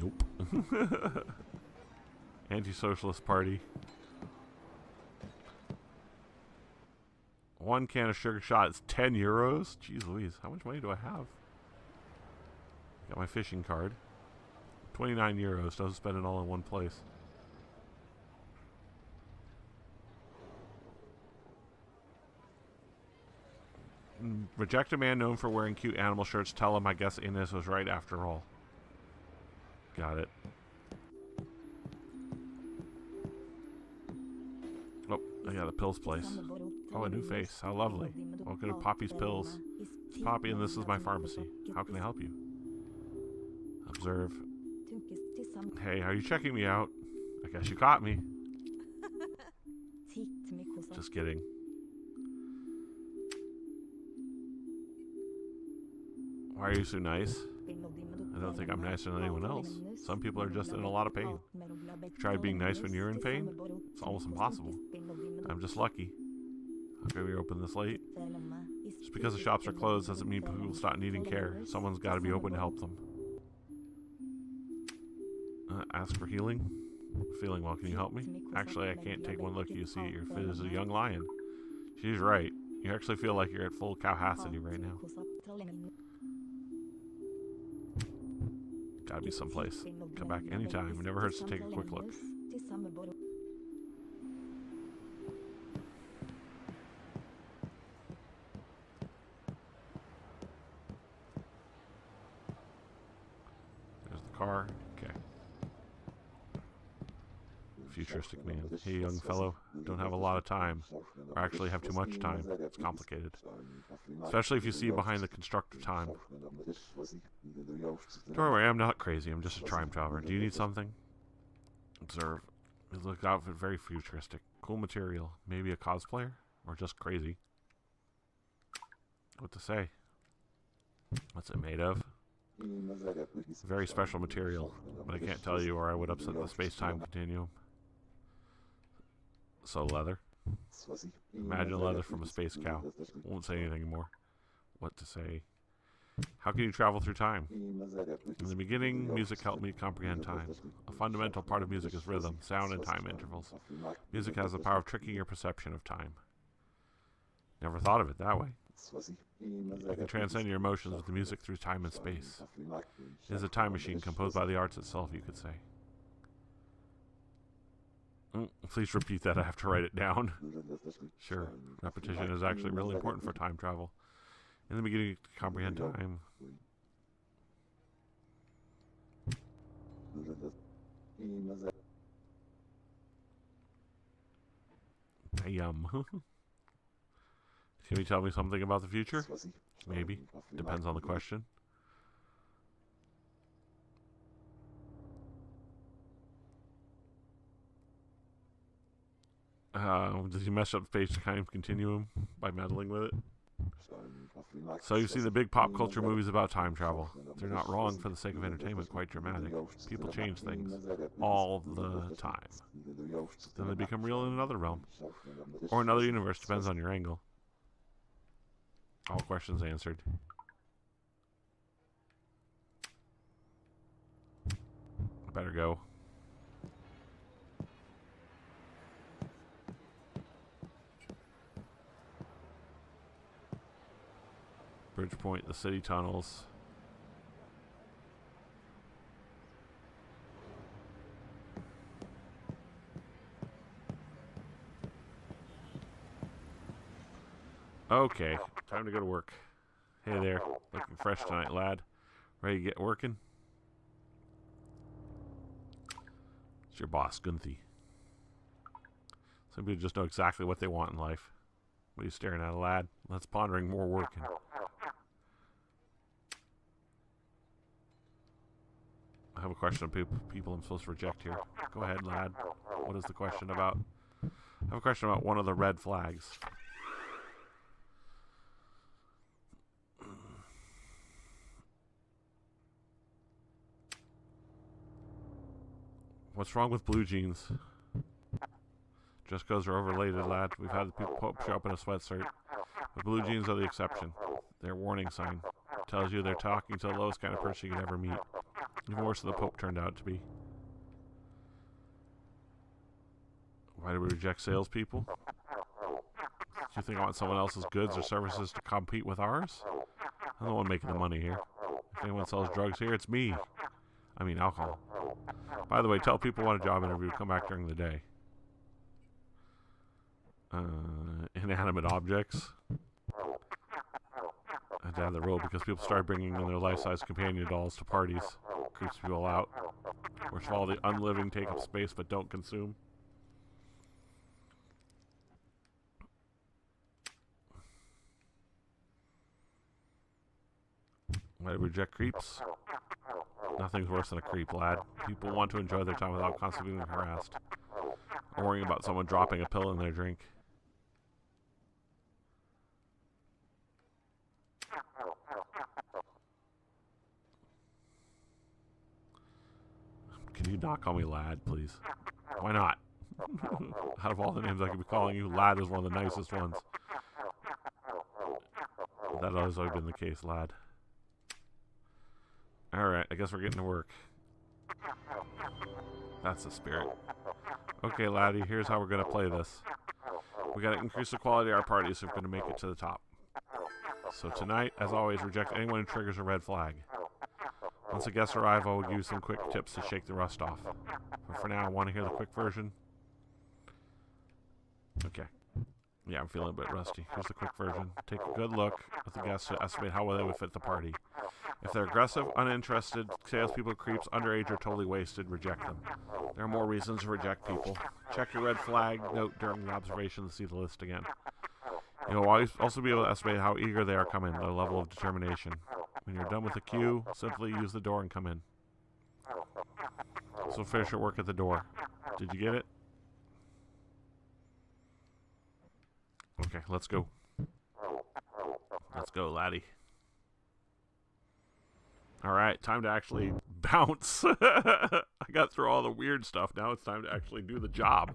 Nope. Anti-socialist party. 1 can of sugar shot is 10 euros? Jeez Louise, how much money do I have? Got my fishing card. 29 euros, doesn't spend it all in one place. Reject a man known for wearing cute animal shirts. Tell him I guess Ines was right after all. Got it. Oh, I got a pills place. Oh, a new face. How lovely. Welcome to Poppy's Pills. It's Poppy and this is my pharmacy. How can I help you? Observe. Hey, are you checking me out? I guess you caught me. Just kidding. Why are you so nice? I don't think I'm nicer than anyone else. Some people are just in a lot of pain. You tried being nice when you're in pain? It's almost impossible. I'm just lucky. How come you're open this late? Just because the shops are closed doesn't mean people stop needing care. Someone's got to be open to help them. Ask for healing? Feeling well, can you help me? Actually, I can't take one look. You see, you're fit as a young lion. She's right. You actually feel like you're at full capacity right now. Gotta be someplace. Come back anytime. It never hurts to take a quick look. There's the car. Okay. Futuristic man. Hey, young fellow. Don't have a lot of time. Or actually have too much time. It's complicated. Especially if you see behind the construct of time. Don't worry, I'm not crazy. I'm just a time traveler. Do you need something? Observe. His looks outfit very futuristic. Cool material. Maybe a cosplayer? Or just crazy? What to say? What's it made of? Very special material. But I can't tell you or I would upset the space-time continuum. So leather? Imagine leather from a space cow. Won't say anything more. What to say? How can you travel through time? In the beginning, music helped me comprehend time. A fundamental part of music is rhythm, sound, and time intervals. Music has the power of tricking your perception of time. Never thought of it that way. You can transcend your emotions with the music through time and space. It is a time machine composed by the arts itself, you could say. Please repeat that. I have to write it down. Sure. Repetition is actually really important for time travel. In the beginning, you can comprehend time. Damn. Can you tell me something about the future? Maybe. Depends on the question. Does he mess up space-time continuum by meddling with it? So you see the big pop culture movies about time travel. They're not wrong for the sake of entertainment, quite dramatic. People change things all the time. Then they become real in another realm. Or another universe, depends on your angle. All questions answered. I better go. Bridgepoint, the city tunnels. Okay, time to go to work. Hey there, looking fresh tonight, lad. Ready to get working? It's your boss, Gunthy. Some people just know exactly what they want in life. What are you staring at, lad? Let's pondering more working. I have a question of people I'm supposed to reject here. Go ahead, lad. What is the question about? I have a question about one of the red flags. What's wrong with blue jeans? Just because they're overrated, lad. We've had the Pope show up in a sweatshirt. The blue jeans are the exception. They're a warning sign. Tells you they're talking to the lowest kind of person you could ever meet. Even worse than the Pope turned out to be. Why do we reject salespeople? Do you think I want someone else's goods or services to compete with ours? I'm the one making the money here. If anyone sells drugs here, it's me. I mean alcohol. By the way, tell people want a job interview, come back during the day. Inanimate objects. I had to have the rule because people started bringing in their life-size companion dolls to parties. Creeps people out. Worst of all, the unliving take up space but don't consume. Why do we reject creeps? Nothing's worse than a creep, lad. People want to enjoy their time without constantly being harassed. Or worrying about someone dropping a pill in their drink. Can you not call me lad, please? Why not? Out of all the names I could be calling you, lad is one of the nicest ones. That has always been the case, lad. Alright, I guess we're getting to work. That's the spirit. Okay, laddie, here's how we're going to play this. We got to increase the quality of our parties if we're going to make it to the top. So tonight, as always, reject anyone who triggers a red flag. Once the guests arrive, I will give you some quick tips to shake the rust off. But for now, I want to hear the quick version. Okay. Yeah, I'm feeling a bit rusty. Here's the quick version. Take a good look at the guests to estimate how well they would fit the party. If they're aggressive, uninterested, salespeople, creeps, underage, or totally wasted, reject them. There are more reasons to reject people. Check your red flag note during the observation to see the list again. You'll also be able to estimate how eager they are coming, their level of determination. When you're done with the queue, simply use the door and come in. So finish your work at the door. Did you get it? Okay, let's go. Let's go, laddie. Alright, time to actually bounce. I got through all the weird stuff. Now it's time to actually do the job.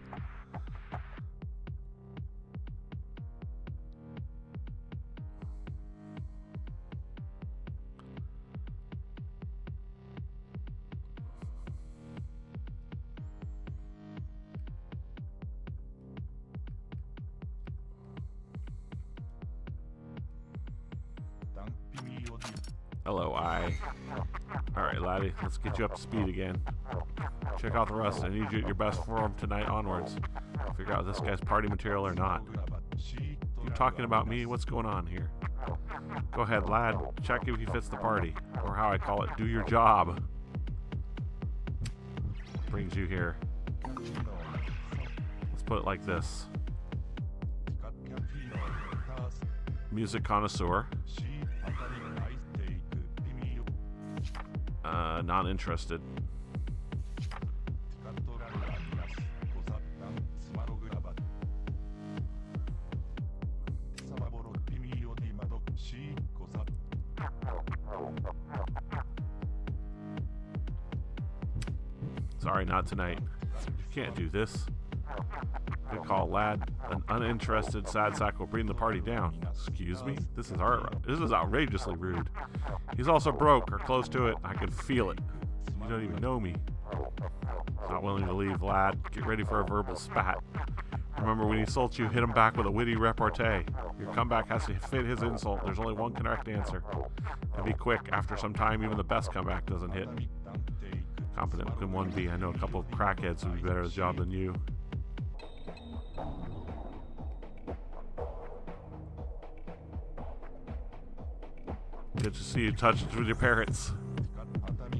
Hello, Alright, laddie, let's get you up to speed again. Check out the rust. I need you at your best form tonight onwards. Figure out if this guy's party material or not. You talking about me? What's going on here? Go ahead, lad. Check if he fits the party. Or how I call it, do your job. Brings you here. Let's put it like this. Music connoisseur. Not interested. Sorry, not tonight. You can't do this. Good call, lad. An uninterested sad sack will bring the party down. Excuse me? This is outrageously rude. He's also broke, or close to it. I can feel it. You don't even know me. Not willing to leave, lad. Get ready for a verbal spat. Remember, when he insults you, hit him back with a witty repartee. Your comeback has to fit his insult. There's only one correct answer. And be quick. After some time, even the best comeback doesn't hit. Competent can one be? I know a couple of crackheads who would be better at the job than you. Good to see you touched with your parents.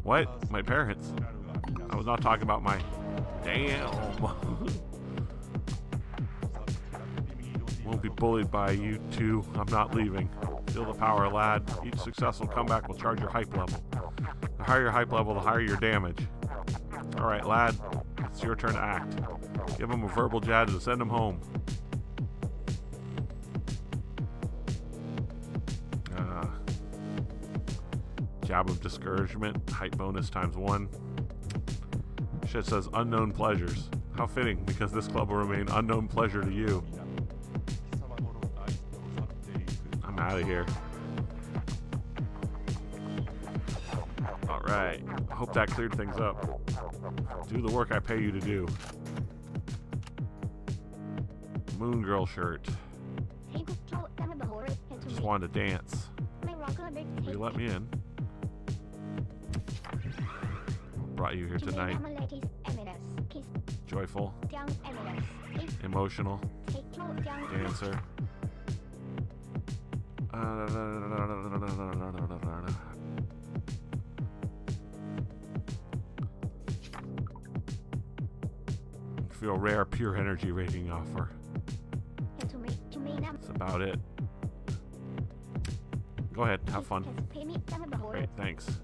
What? My parents? I was not talking about my... Damn! Won't be bullied by you two. I'm not leaving. Feel the power, lad. Each successful comeback will charge your hype level. The higher your hype level, the higher your damage. Alright, lad. It's your turn to act. Give him a verbal jab to send him home. Jab of discouragement, height bonus ×1. Shit says unknown pleasures. How fitting, because this club will remain unknown pleasure to you. I'm out of here. Alright, hope that cleared things up. Do the work I pay you to do. Moon girl shirt. Just wanted to dance. Will you let me in? Brought you here tonight. Joyful, emotional, dancer. Feel rare pure energy rating offer. That's about it. Go ahead, have fun. Great, thanks.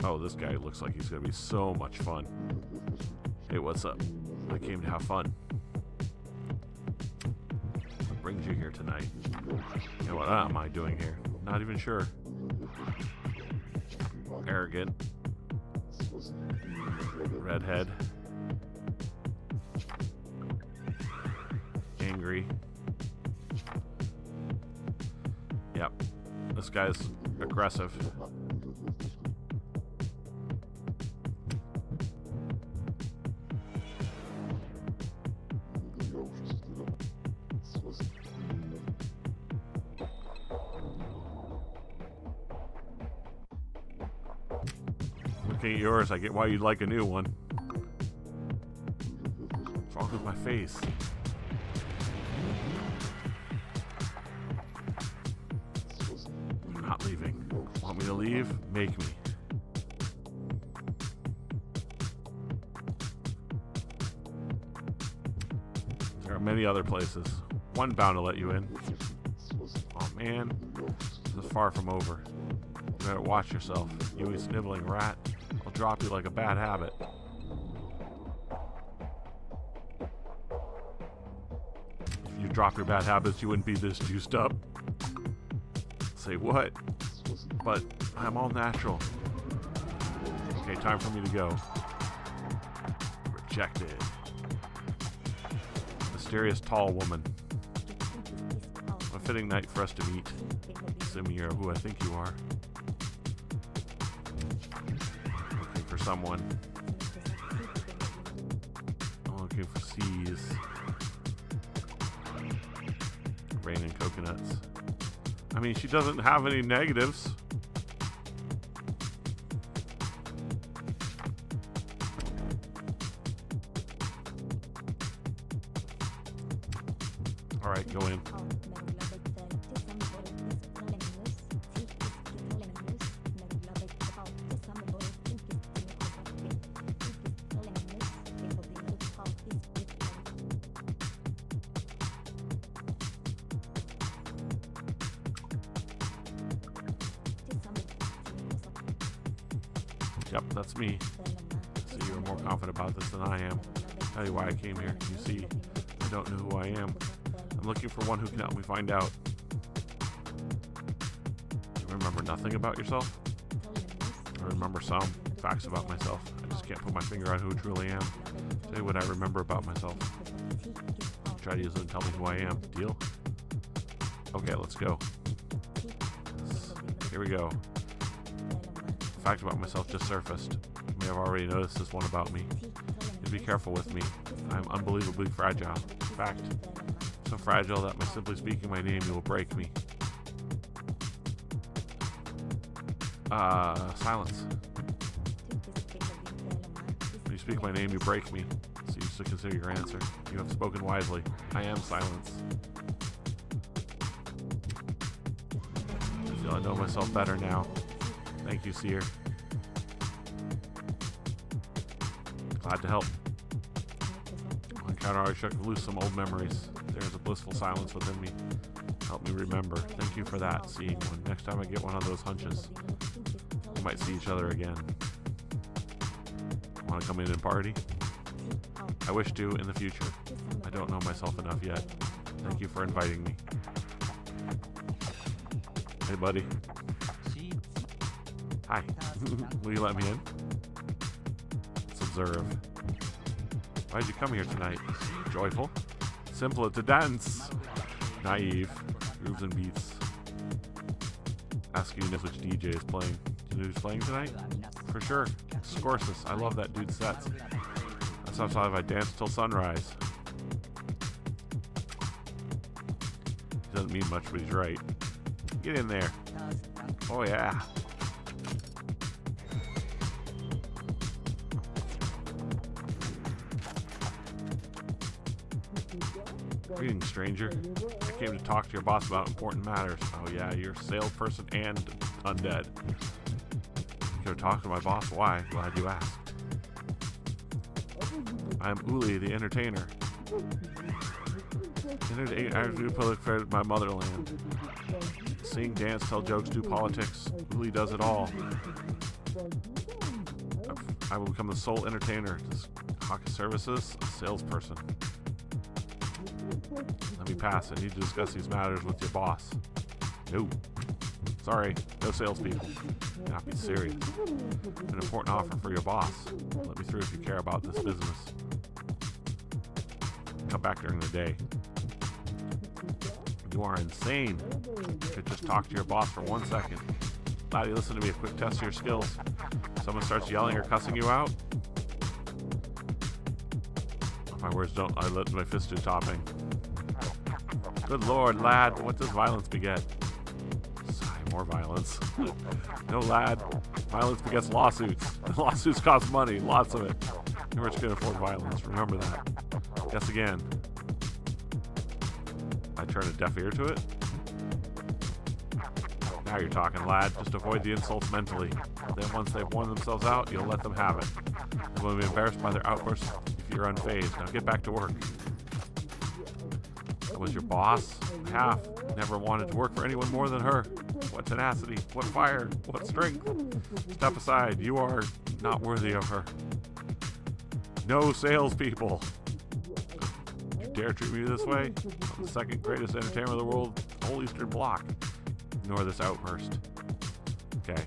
Oh, this guy looks like he's going to be so much fun. Hey, what's up? I came to have fun. What brings you here tonight? You know, what am I doing here? Not even sure. Arrogant. Redhead. Angry. Yep. This guy's aggressive. Looking at yours, I get why you'd like a new one. What's wrong with my face? I'm not leaving. Want me to leave? Make me. There are many other places. One bound to let you in. Oh man, this is far from over. You better watch yourself. You sniveling rat. I'll drop you like a bad habit. If you drop your bad habits, you wouldn't be this juiced up. Say what? But I'm all natural. Okay, time for me to go. Rejected. Mysterious tall woman. A fitting night for us to meet. Assuming you're who I think you are. Looking for someone. I'm looking for C's. Rain and coconuts. I mean, she doesn't have any negatives. Alright, go in. Yep, that's me. So you're more confident about this than I am. Tell you why I came here. You see, I don't know who I am. I'm looking for one who can help me find out. You remember nothing about yourself? I remember some facts about myself. I just can't put my finger on who I truly am. Tell you what I remember about myself. Try to use it and tell me who I am. Deal? Okay, let's go. Here we go. A fact about myself just surfaced. You may have already noticed this one about me. You be careful with me. I'm unbelievably fragile. In fact, so fragile that by simply speaking my name, you will break me. Silence. When you speak my name, you break me. So you should consider your answer. You have spoken wisely. I am silence. I feel I know myself better now. Thank you, Seer. Glad to help. On encounter, I shook loose some old memories. There is a blissful silence within me. Help me remember. Thank you for that, seeing one. Next time I get one of those hunches, we might see each other again. Want to come in and party? I wish to in the future. I don't know myself enough yet. Thank you for inviting me. Hey, buddy. Hi. Will you let me in? Let's observe. Why'd you come here tonight? Joyful? Simple to dance. Naive. Grooves and beats. Ask you which DJ is playing. Do you know who's playing tonight? For sure. Scorsus. I love that dude's sets. That's how I I dance till sunrise. He doesn't mean much, but he's right. Get in there. Oh yeah. Greetings, stranger. I came to talk to your boss about important matters. Oh yeah, you're a salesperson and undead. You came to talk to my boss? Why? Glad you asked. I'm Uli, the entertainer. I do public affairs at my motherland. Sing, dance, tell jokes, do politics. Uli does it all. I will become the sole entertainer. Hawk services, a salesperson. Let me pass. I need to discuss these matters with your boss. No. Sorry, no salespeople. Not be serious. An important offer for your boss. Let me through if you care about this business. Come back during the day. You are insane. You could just talk to your boss for 1 second. Laddie, listen to me. A quick test of your skills. Someone starts yelling or cussing you out. My words don't. I let my fist do topping. Good lord, lad. What does violence beget? Sigh, more violence. No, lad. Violence begets lawsuits. Lawsuits cost money. Lots of it. No rich can afford violence. Remember that. Guess again. I turn a deaf ear to it. Now you're talking, lad. Just avoid the insults mentally. Then once they've worn themselves out, you'll let them have it. You will be embarrassed by their outbursts if you're unfazed. Now get back to work. That was your boss? Half. Never wanted to work for anyone more than her. What tenacity, what fire, what strength. Step aside. You are not worthy of her. No salespeople. You dare treat me this way? I'm the second greatest entertainer of the world, the whole Eastern Bloc. Ignore this outburst. Okay.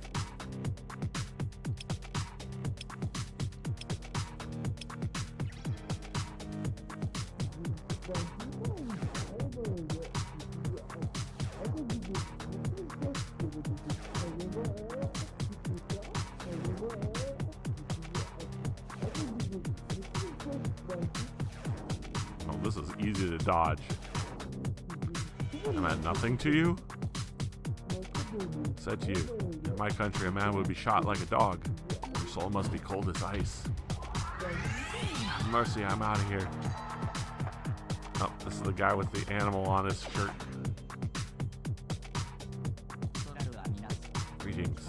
Oh, this is easy to dodge. Am I nothing to you? Said to you, in my country a man would be shot like a dog. Your soul must be cold as ice. Mercy, I'm out of here. Oh, this is the guy with the animal on his shirt. Greetings.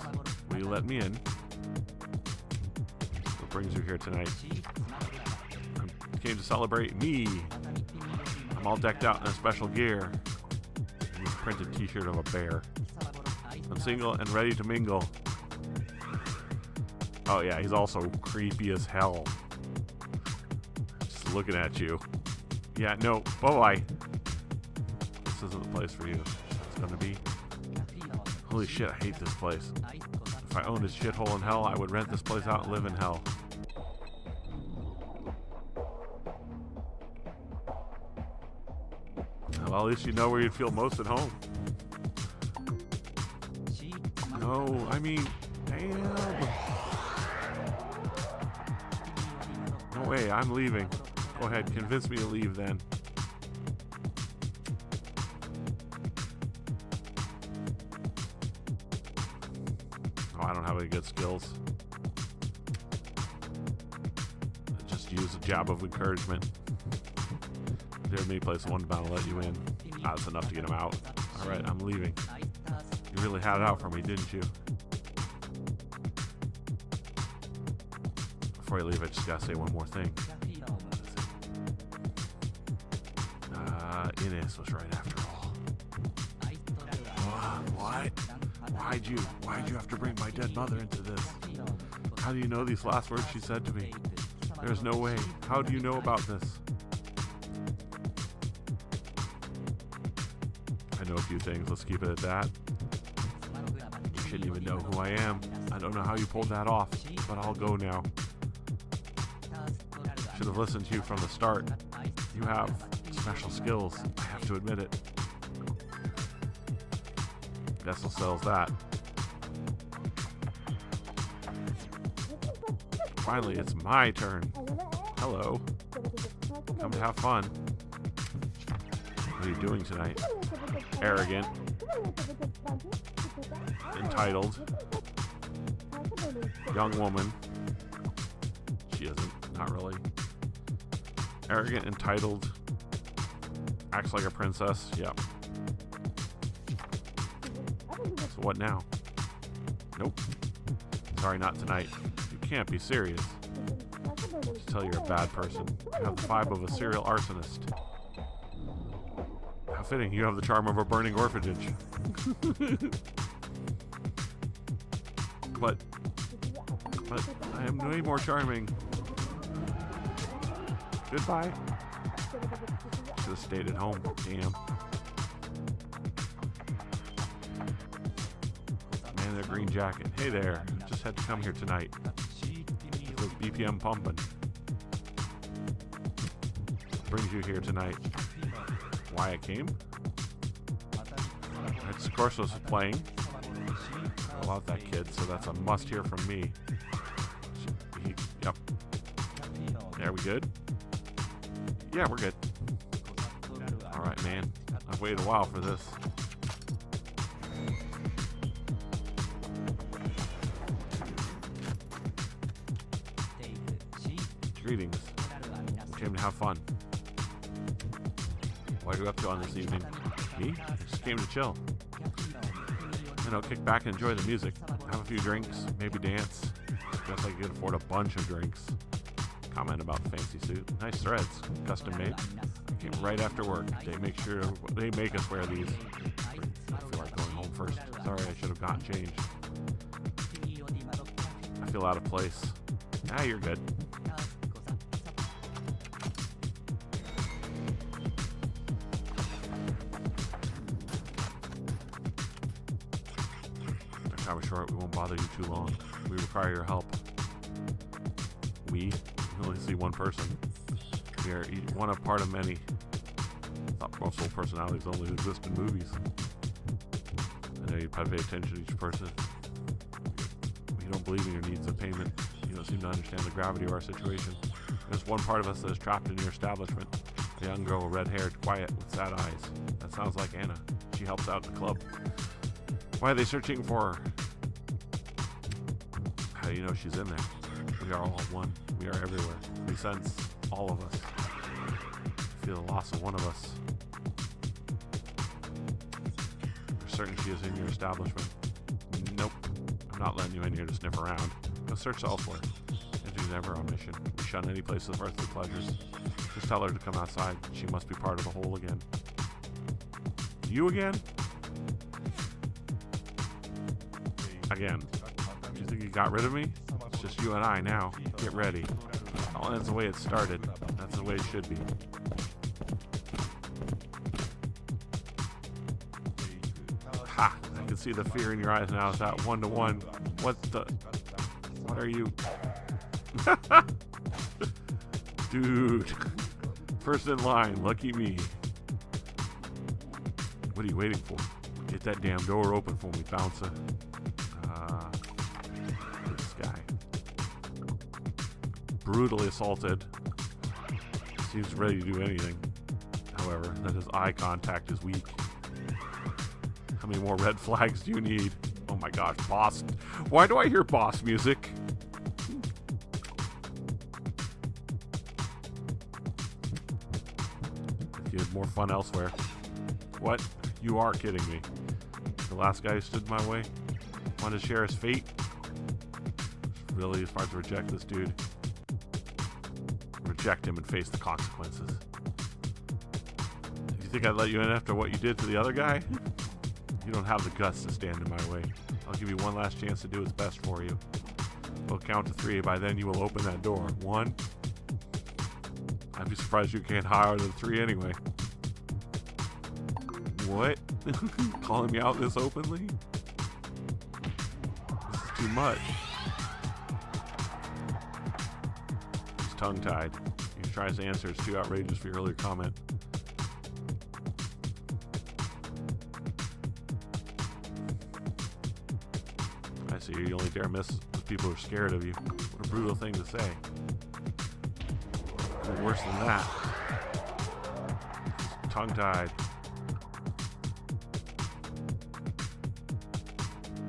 Will you let me in? What brings you here tonight? I came to celebrate me. I'm all decked out in a special gear. And a printed t-shirt of a bear. I'm single and ready to mingle. Oh yeah, he's also creepy as hell. Just looking at you. Yeah, no, bye-bye. This isn't the place for you. It's gonna be. Holy shit, I hate this place. If I owned a shithole in hell, I would rent this place out and live in hell. Well, at least you know where you'd feel most at home. No, I mean, damn. No way, I'm leaving. Go ahead, convince me to leave then. Oh, I don't have any good skills. Just use a jab of encouragement. There may place one bound to let you in. That's enough to get him out. Alright, I'm leaving. You really had it out for me, didn't you? Before I leave, I just gotta say one more thing. Ines was right after all. What? Why'd you have to bring my dead mother into this? How do you know these last words she said to me? There's no way. How do you know about this? I know a few things. Let's keep it at that. You shouldn't even know who I am. I don't know how you pulled that off, but I'll go now. Should have listened to you from the start. You have special skills. I have to admit it. Vessel sells that. Finally, it's my turn. Hello. Come to have fun. What are you doing tonight? Arrogant. Entitled. Young woman. She isn't. Not really. Arrogant, entitled. Acts like a princess. Yep. So what now? Nope. Sorry, not tonight. You can't be serious. Just tell you're a bad person. You have the vibe of a serial arsonist. How fitting, you have the charm of a burning orphanage. but I am way more charming. Goodbye. Should have stayed at home. Damn. Man in a green jacket. Hey there. Just had to come here tonight. Those BPM pumping. Brings you here tonight. Why I came? Of course I was playing. I love that kid, so that's a must hear from me. Yep. There, we good? Yeah, we're good. Alright, man. I've waited a while for this. Greetings. We came to have fun. What are you up to on this evening? Me? I just came to chill. You know, kick back and enjoy the music. Have a few drinks, maybe dance. Guess I could afford a bunch of drinks. Comment about the fancy suit. Nice threads, custom made. I came right after work. They make us wear these. I feel like going home first. Sorry, I should have gotten changed. I feel out of place. Ah, you're good. Time is short. We won't bother you too long. We require your help. We only see one person. We are one of part of many. Thought multiple personalities only exist in movies. I know you probably pay attention to each person. We don't believe in your needs of payment. You don't seem to understand the gravity of our situation. There's one part of us that is trapped in your establishment. A young girl, red-haired, quiet, with sad eyes. That sounds like Anna. She helps out in the club. Why are they searching for her? How do you know she's in there? We are all one. We are everywhere. We sense all of us. Feel the loss of one of us. We're certain she is in your establishment. Nope. I'm not letting you in here to sniff around. Go search elsewhere. Entry's never on mission. We shun any place of earthly pleasures. Just tell her to come outside. She must be part of the whole again. You again? Again. Do you think you got rid of me? It's just you and I now. Get ready. All ends the way it started. That's the way it should be. Ha! I can see the fear in your eyes now. It's that 1-to-1. What are you? Dude. First in line. Lucky me. What are you waiting for? Get that damn door open for me, bouncer. This guy. Brutally assaulted. Seems ready to do anything. However, that his eye contact is weak. How many more red flags do you need? Oh my gosh, boss. Why do I hear boss music? You had more fun elsewhere. What? You are kidding me. The last guy who stood in my way wanted to share his fate. It's really as far to reject this dude. Reject him and face the consequences. Do you think I'd let you in after what you did to the other guy? You don't have the guts to stand in my way. I'll give you one last chance to do what's best for you. We'll count to 3. By then you will open that door. 1. I'd be surprised you can't higher than 3 anyway. What? Calling me out this openly? This is too much. He's tongue-tied. He tries to answer. It's too outrageous for your earlier comment. I see. You only dare miss with people who are scared of you. What a brutal thing to say. Worse than that. He's tongue-tied.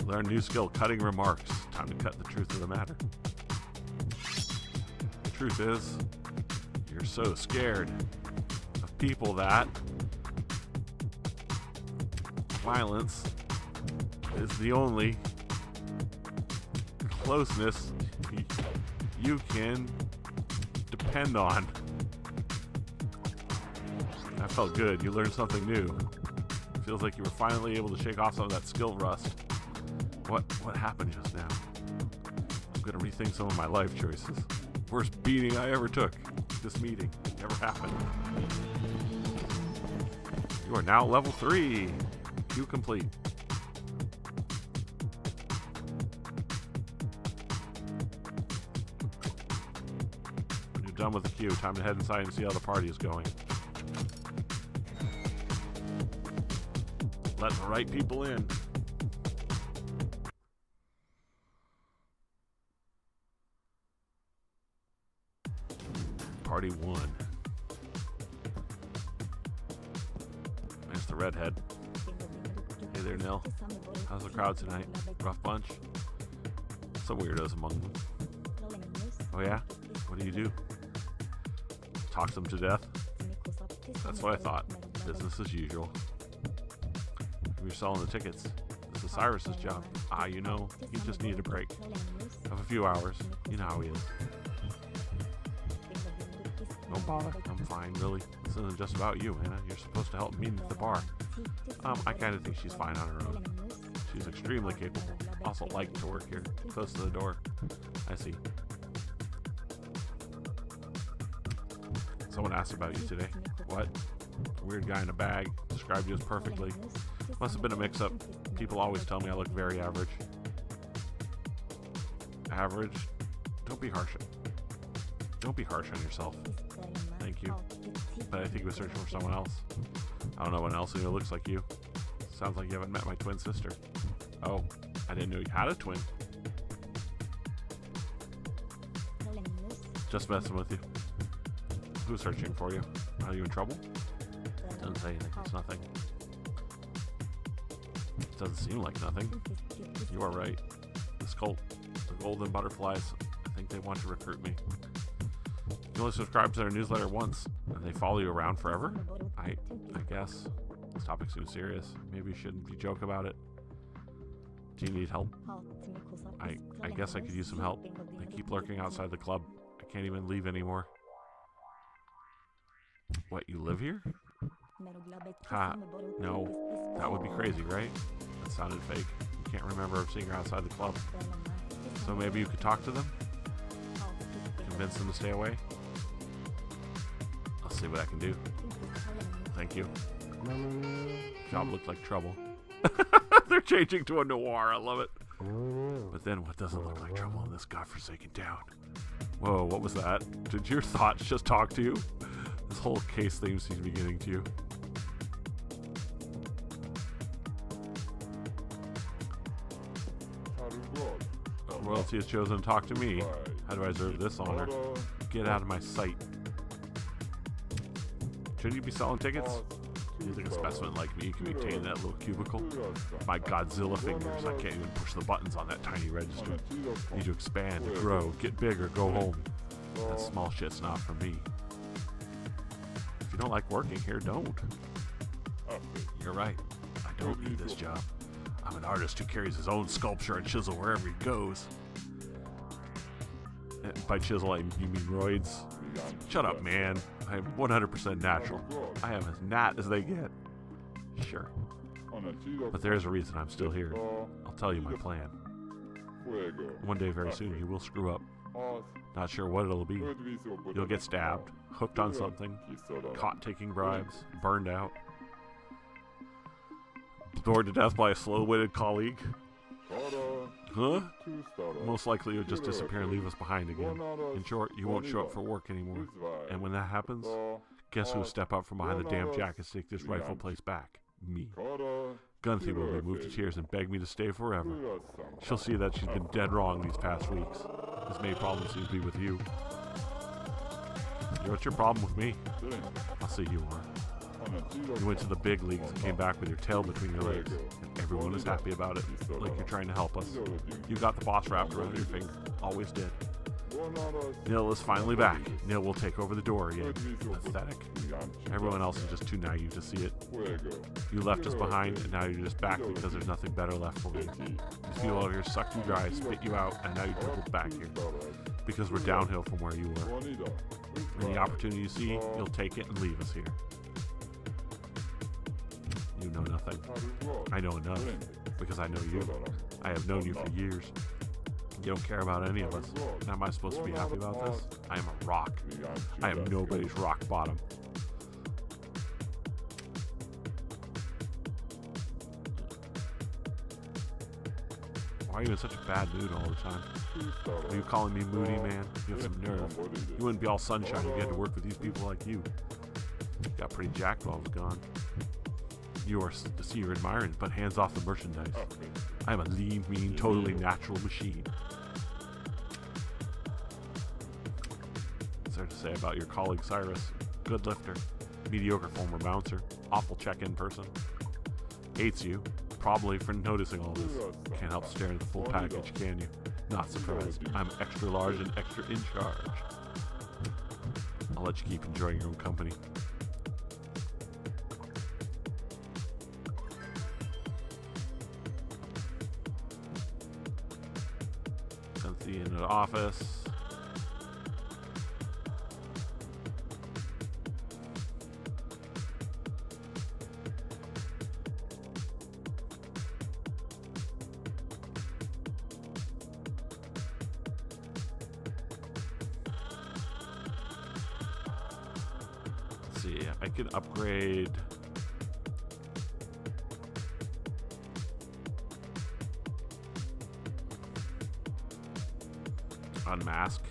Learn new skill, cutting remarks. Time to cut the truth of the matter. The truth is, you're so scared of people that violence is the only closeness you can depend on. That felt good. You learned something new. Feels like you were finally able to shake off some of that skill rust. What happened just now? I'm gonna rethink some of my life choices. Worst beating I ever took. This meeting never happened. You are now level 3. Queue complete. When you're done with the queue, time to head inside and see how the party is going. Let the right people in. Party 1. There's the redhead. Hey there, Nil. How's the crowd tonight? Rough bunch? Some weirdos among them. Oh yeah? What do? Talk them to death? That's what I thought. Business as usual. You're selling the tickets. This is Cyrus's job. You know, he just needed a break of a few hours. You know how he is. Don't bother. I'm fine, really. This isn't just about you, Hannah. You're supposed to help me at the bar. I kind of think she's fine on her own. She's extremely capable. Also like to work here, close to the door. I see. Someone asked about you today. What? A weird guy in a bag. Described you as perfectly. Must have been a mix-up. People always tell me I look very average. Average? Don't be harsh. Don't be harsh on yourself. Thank you. But I think he was searching for someone else. I don't know anyone else who looks like you. Sounds like you haven't met my twin sister. Oh, I didn't know you had a twin. Just messing with you. Who's searching for you? Are you in trouble? Doesn't say anything. It's nothing. It doesn't seem like nothing. You are right. This cult, the Golden Butterflies, I think they want to recruit me. You only subscribe to their newsletter once, and they follow you around forever? I guess. This topic seems serious. Maybe you shouldn't be joke about it. Do you need help? I guess I could use some help. They keep lurking outside the club. I can't even leave anymore. What, you live here? No. That would be crazy, right? That sounded fake. You can't remember seeing her outside the club. So maybe you could talk to them? Convince them to stay away? I'll see what I can do. Thank you. Job looked like trouble. They're changing to a noir. I love it. But then what doesn't look like trouble in this godforsaken town? Whoa, what was that? Did your thoughts just talk to you? This whole case theme seems to be getting to you. Royalty has chosen to talk to me. How do I deserve this honor? Get out of my sight. Shouldn't you be selling tickets? You think a specimen like me can maintain that little cubicle? My Godzilla fingers, I can't even push the buttons on that tiny register. Need to expand, grow, get bigger, go home. That small shit's not for me. If you don't like working here, don't. You're right. I don't need this job. I'm an artist who carries his own sculpture and chisel wherever he goes. By chisel, you mean roids? Shut up, man. I am 100% natural. I am as nat as they get. Sure. But there is a reason I'm still here. I'll tell you my plan. One day very soon you will screw up. Not sure what it'll be. You'll get stabbed, hooked on something, caught taking bribes, burned out, bored to death by a slow-witted colleague. Huh? Most likely you'll just disappear and leave us behind again. In short, you won't show up for work anymore. And when that happens, guess who'll step up from behind the damn jacket and take this rightful place back? Me. Gunthy will be moved to tears and beg me to stay forever. She'll see that she's been dead wrong these past weeks. His main problem seems to be with you. What's your problem with me? I'll see you are. You went to the big leagues and came back with your tail between your legs, and everyone is happy about it, like you're trying to help us. You got the boss wrapped around your finger. Always did. Nil is finally back. Nil will take over the door again. Pathetic. Everyone else is just too naive to see it. You left us behind, and now you're just back because there's nothing better left for me. These people over here sucked you dry, spit you out, and now you dribbled back here. Because we're downhill from where you were. Any opportunity you see, you'll take it and leave us here. You know nothing. I know enough, because I know you. I have known you for years. You don't care about any of us. Now am I supposed to be happy about this? I am a rock. I am nobody's rock bottom. Why are you in such a bad mood all the time? Are you calling me moody, man? You have some nerve. You wouldn't be all sunshine if you had to work with these people like you. Got pretty jacked while I was gone. You are to see you're admiring, but hands off the merchandise. I am a lean, mean, totally natural machine. What's there to say about your colleague Cyrus? Good lifter, mediocre former bouncer, awful check-in person. Hates you, probably for noticing all this. Can't help staring at the full package, can you? Not surprised. I'm extra large and extra in charge. I'll let you keep enjoying your own company. Sends the into the office. I can upgrade unmask.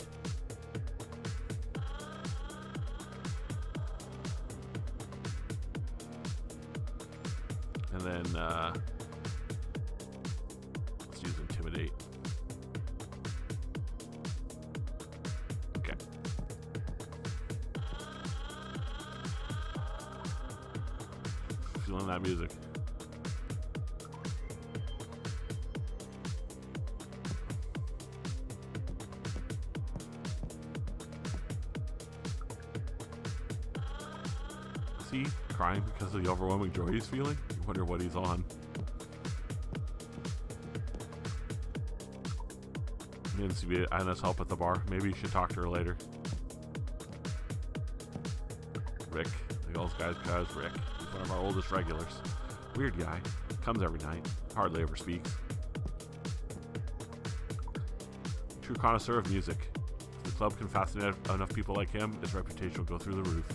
And then let's use intimidate. Okay. Feeling that music. Is he crying because of the overwhelming joy he's feeling? I wonder what he's on. Needs to be Anna's help at the bar. Maybe you should talk to her later. Rick. The old guy's Rick. He's one of our oldest regulars. Weird guy. Comes every night. Hardly ever speaks. True connoisseur of music. If the club can fascinate enough people like him, his reputation will go through the roof.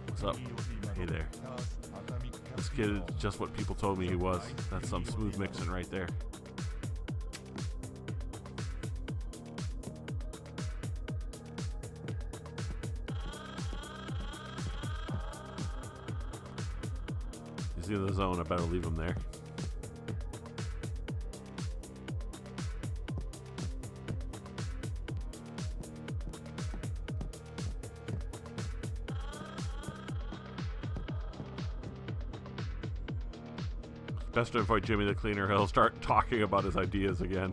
What's up? Hey there. This kid is just what people told me he was. That's some smooth mixing right there. He's in the zone. I better leave him there. Best to avoid Jimmy the cleaner. He'll start talking about his ideas again.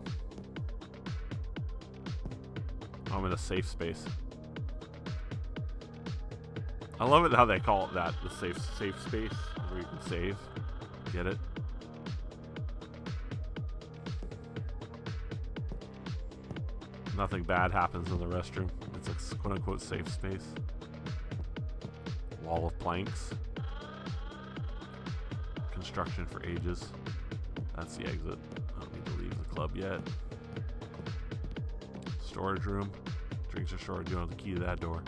I'm in a safe space. I love it how they call it that, the safe space, where you can save. Get it? Nothing bad happens in the restroom. It's a quote-unquote safe space. Wall of planks. Construction for ages. That's the exit. I don't need to leave the club yet. Storage room. Drinks are stored. You don't have the key to that door.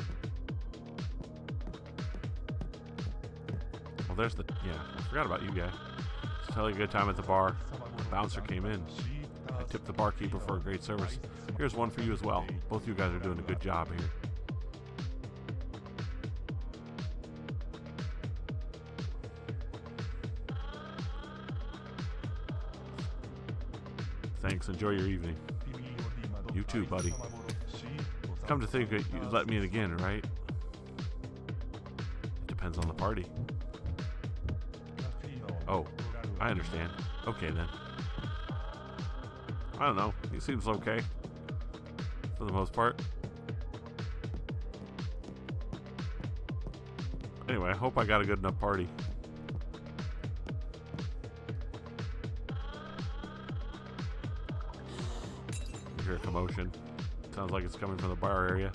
Well, there's the... Yeah, I forgot about you guys. Just tell you a good time at the bar. The bouncer came in. I tipped the barkeeper for a great service. Here's one for you as well. Both you guys are doing a good job here. Thanks. Enjoy your evening. You too, buddy. Come to think of it, you let me in again, right? It depends on the party. Oh, I understand. Okay, then. I don't know. He seems okay. For the most part. Anyway, I hope I got a good enough party. I hear a commotion. Sounds like it's coming from the bar area.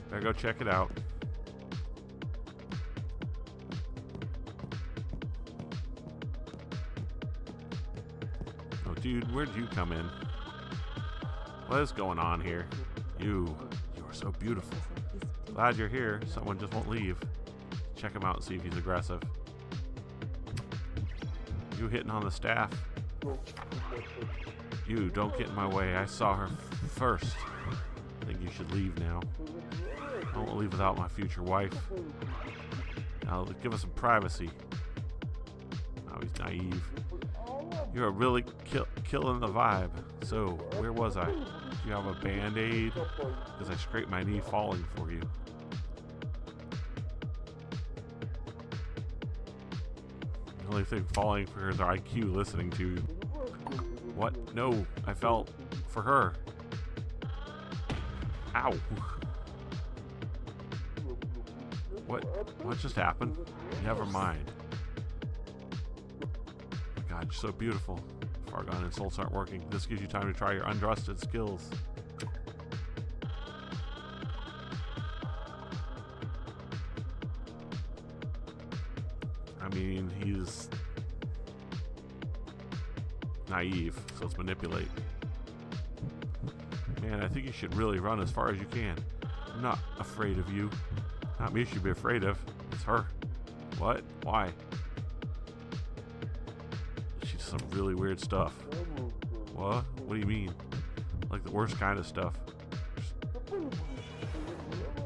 Better go check it out. Oh, dude, where'd you come in? What is going on here? You are so beautiful. Glad you're here. Someone just won't leave. Check him out and see if he's aggressive. You hitting on the staff? You, don't get in my way. I saw her first. I think you should leave now. I won't leave without my future wife. Now, give us some privacy. he's naive. You're really killing the vibe. So, where was I? Do you have a band-aid? Because I scraped my knee falling for you. The only thing falling for her is our IQ listening to you. What? No, I fell for her. Ow. What just happened? Never mind. Oh my God, you're so beautiful. Far gone insults aren't working. This gives you time to try your untrusted skills. I mean, he's naive, so let's manipulate. Man, I think you should really run as far as you can. I'm not afraid of you. Not me you should be afraid of. It's her. What? Why? She does some really weird stuff. What? What do you mean? Like the worst kind of stuff.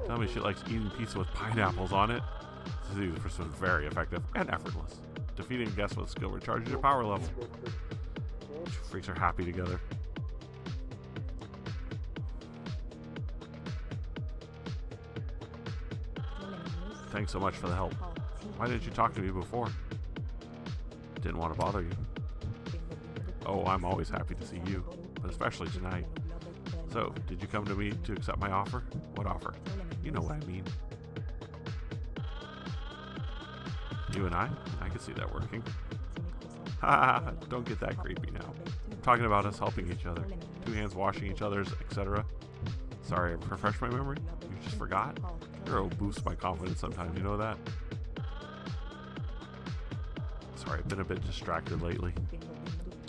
Tell me she likes eating pizza with pineapples on it. This is for some very effective and effortless. Defeating guests with skill recharges your power level. Freaks are happy together. Thanks so much for the help. Why didn't you talk to me before? Didn't want to bother you. Oh, I'm always happy to see you, but especially tonight. So, did you come to me to accept my offer? What offer? You know what I mean. You and I can see that working. Ha! Don't get that creepy now. I'm talking about us helping each other. Two hands washing each other's, etc. Sorry, I refreshed my memory? You just forgot? Hero boosts my confidence sometimes, you know that? Sorry, I've been a bit distracted lately.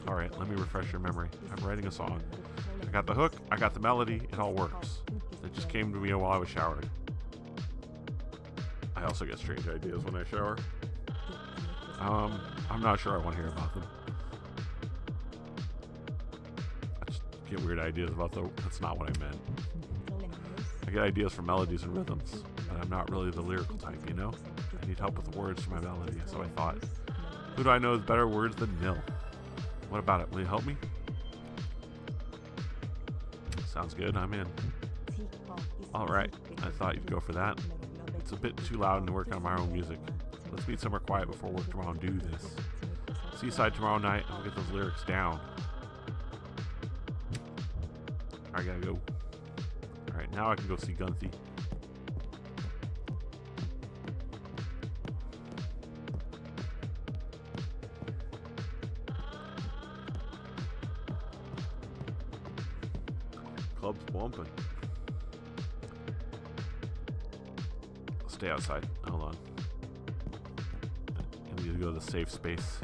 Alright, let me refresh your memory. I'm writing a song. I got the hook, I got the melody, it all works. It just came to me while I was showering. I also get strange ideas when I shower. I'm not sure I want to hear about them. I just get weird ideas about that's not what I meant. I get ideas from melodies and rhythms, but I'm not really the lyrical type, you know? I need help with the words to my melody, so I thought, who do I know with better words than Nil? What about it? Will you help me? Sounds good, I'm in. Alright, I thought you'd go for that. It's a bit too loud to work on my own music. Let's meet somewhere quiet before work tomorrow and do this. Seaside tomorrow night, I'll get those lyrics down. I gotta go. Alright, now I can go see Gunthy. Club's bumping. I'll stay outside. Hold on. I need to go to the safe space.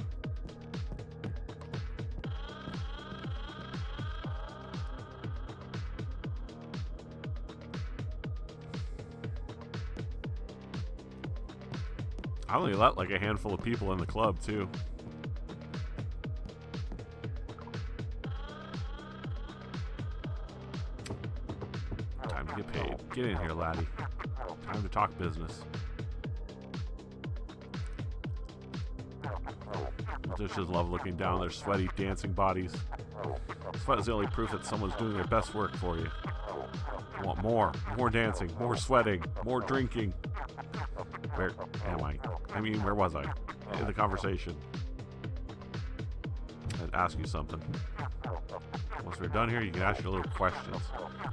I only let like a handful of people in the club too. Time to get paid. Get in here, laddie. Time to talk business. Musicians love looking down their sweaty, dancing bodies. Sweat is the only proof that someone's doing their best work for you. I want more. More dancing. More sweating. More drinking. Where am I? I mean, where was I? In the conversation. I'd ask you something. Once we're done here, you can ask your little questions.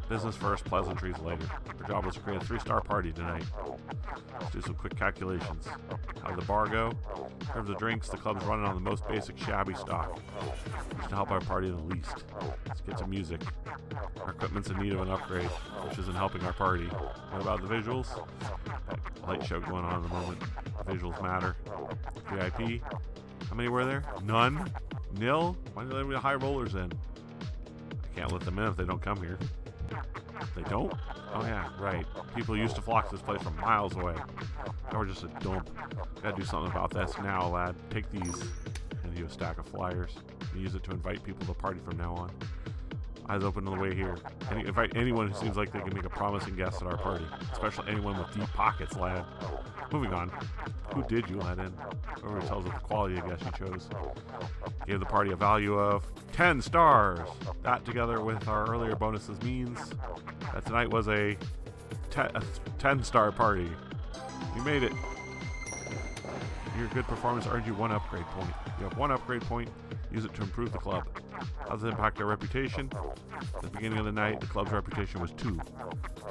Business first, pleasantries later. Our job was to create a 3-star party tonight. Let's do some quick calculations. How did the bar go? In terms of drinks, the club's running on the most basic shabby stock. Just to help our party the least. Let's get to music. Our equipment's in need of an upgrade, which isn't helping our party. What about the visuals? Light show going on at the moment. Visuals matter. VIP. How many were there? None? Nil? Why do they let the high rollers in? I can't let them in if they don't come here. They don't? Oh yeah, right. People used to flock to this place from miles away. Now we're just a dump. Gotta do something about this now, lad. Take these. And you a stack of flyers. And use it to invite people to the party from now on. Eyes open on the way here. Invite anyone who seems like they can make a promising guest at our party. Especially anyone with deep pockets, lad. Moving on. Who did you let in? Whoever tells us the quality of guest you chose. Gave the party a value of 10 stars. That together with our earlier bonuses means that tonight was a 10-star party. You made it. Your good performance earned you 1 upgrade point. You have 1 upgrade point. Use it to improve the club. How does it impact our reputation? At the beginning of the night, the club's reputation was 2.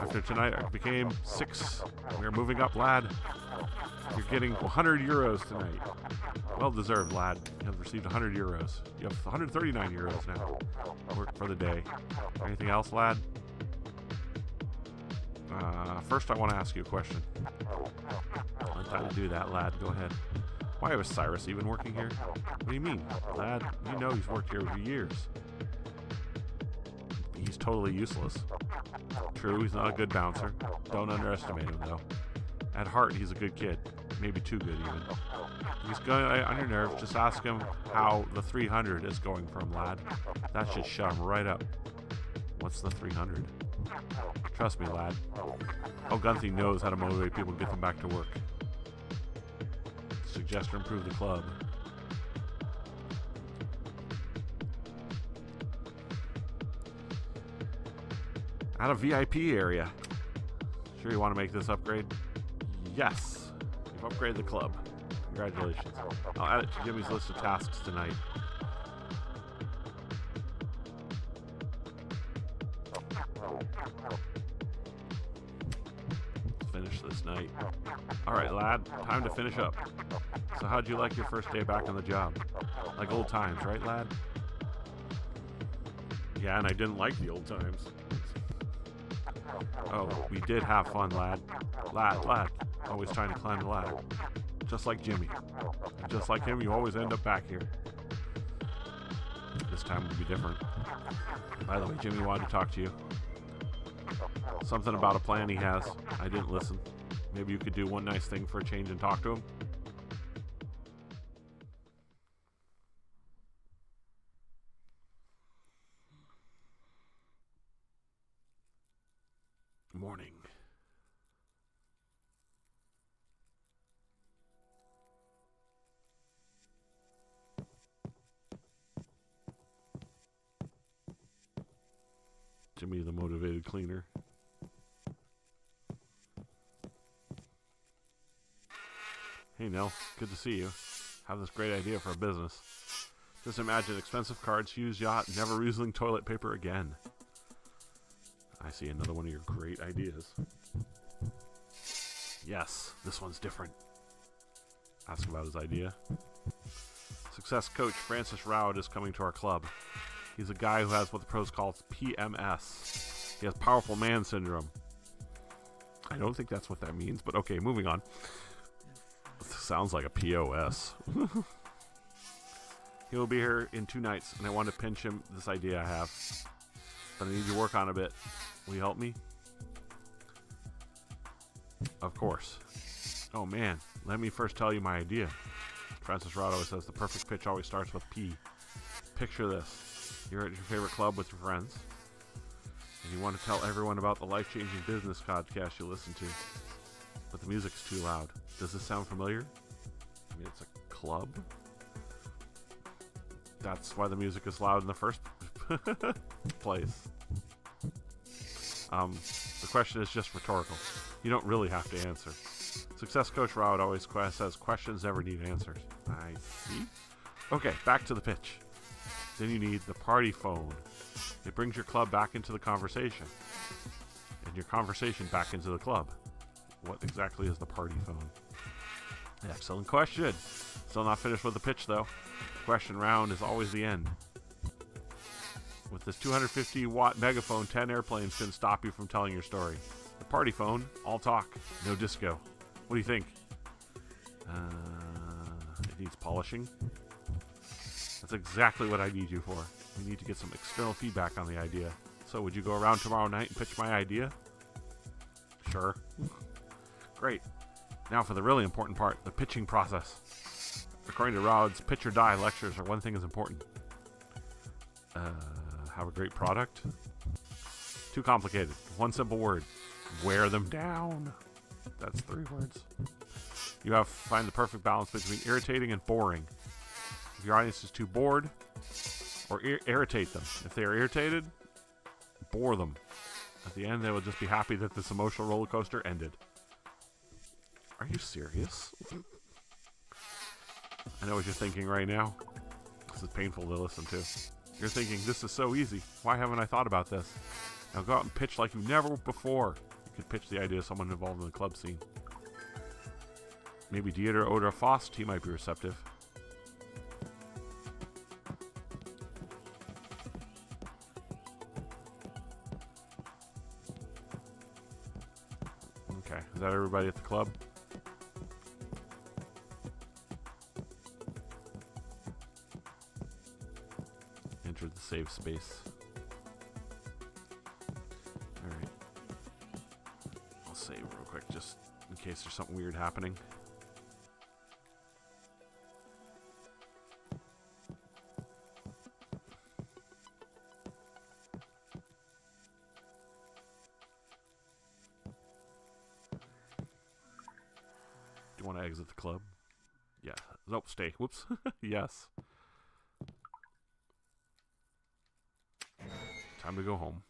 After tonight, it became 6. We are moving up, lad. You're getting 100 euros tonight. Well deserved, lad. You have received 100 euros. You have 139 euros now. Work for the day. Anything else, lad? First, I want to ask you a question. I'll time to do that, lad. Go ahead. Why was Cyrus even working here? What do you mean, lad? You know he's worked here for years. He's totally useless. True, he's not a good bouncer. Don't underestimate him, though. At heart, he's a good kid. Maybe too good, even. If he's going on your nerves, just ask him how the 300 is going for him, lad. That should shut him right up. What's the 300? Trust me, lad. Oh, Gunthy knows how to motivate people to get them back to work. Suggest or improve the club. Add a VIP area. Sure you want to make this upgrade? Yes. You've upgraded the club. Congratulations. I'll add it to Jimmy's list of tasks tonight. Let's finish this night. Alright, lad. Time to finish up. So how'd you like your first day back on the job? Like old times, right, lad? Yeah, and I didn't like the old times. Oh, we did have fun, lad. Lad. Always trying to climb the ladder. Just like Jimmy. And just like him, you always end up back here. This time will be different. By the way, Jimmy wanted to talk to you. Something about a plan he has. I didn't listen. Maybe you could do one nice thing for a change and talk to him? Morning. Jimmy the motivated cleaner. Hey Nell, good to see you. Have this great idea for a business. Just imagine expensive cards, huge yacht, never reusing toilet paper again. I see another one of your great ideas. Yes, this one's different. Ask about his idea. Success coach Francis Rowd is coming to our club. He's a guy who has what the pros call PMS. He has powerful man syndrome. I don't think that's what that means, but okay, moving on. Sounds like a POS. He will be here in 2 nights, and I want to pinch him this idea I have. But I need you to work on a bit. Will you help me? Of course. Oh man, let me first tell you my idea. Francis Rod always says the perfect pitch always starts with P. Picture this. You're at your favorite club with your friends, and you want to tell everyone about the life-changing business podcast you listen to. But the music's too loud. Does this sound familiar? I mean, it's a club. That's why the music is loud in the first place. The question is just rhetorical. You don't really have to answer. Success coach Rowd always says questions never need answers. I see. Okay, back to the pitch. Then you need the party phone. It brings your club back into the conversation, and your conversation back into the club. What exactly is the party phone? Excellent question. Still not finished with the pitch, though. Question round is always the end. With this 250-watt megaphone, 10 airplanes can stop you from telling your story. The party phone, all talk, no disco. What do you think? It needs polishing. That's exactly what I need you for. We need to get some external feedback on the idea. So would you go around tomorrow night and pitch my idea? Sure. Great. Now for the really important part, the pitching process. According to Rowd's pitch or die lectures are one thing is important. have a great product. Too complicated. One simple word. Wear them down. That's 3 words. You have to find the perfect balance between irritating and boring. If your audience is too bored, or irritate them. If they are irritated, bore them. At the end, they will just be happy that this emotional roller coaster ended. Are you serious? I know what you're thinking right now. This is painful to listen to. You're thinking, this is so easy. Why haven't I thought about this? Now go out and pitch like you've never before. You could pitch the idea of someone involved in the club scene. Maybe Dieter oder Faust, he might be receptive. Okay, is that everybody at the club? Enter the safe space. Alright. I'll save real quick just in case there's something weird happening. Do you want to exit the club? Yeah. Nope, stay. Whoops. Yes. Time to go home.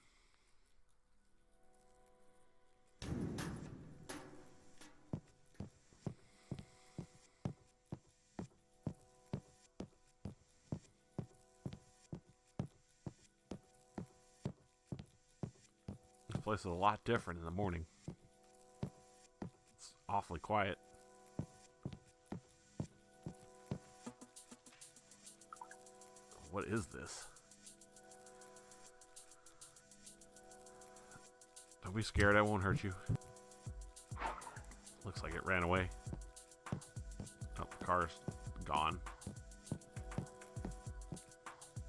This place is a lot different in the morning. It's awfully quiet. What is this? Don't be scared, I won't hurt you. Looks like it ran away. Oh, the car's gone.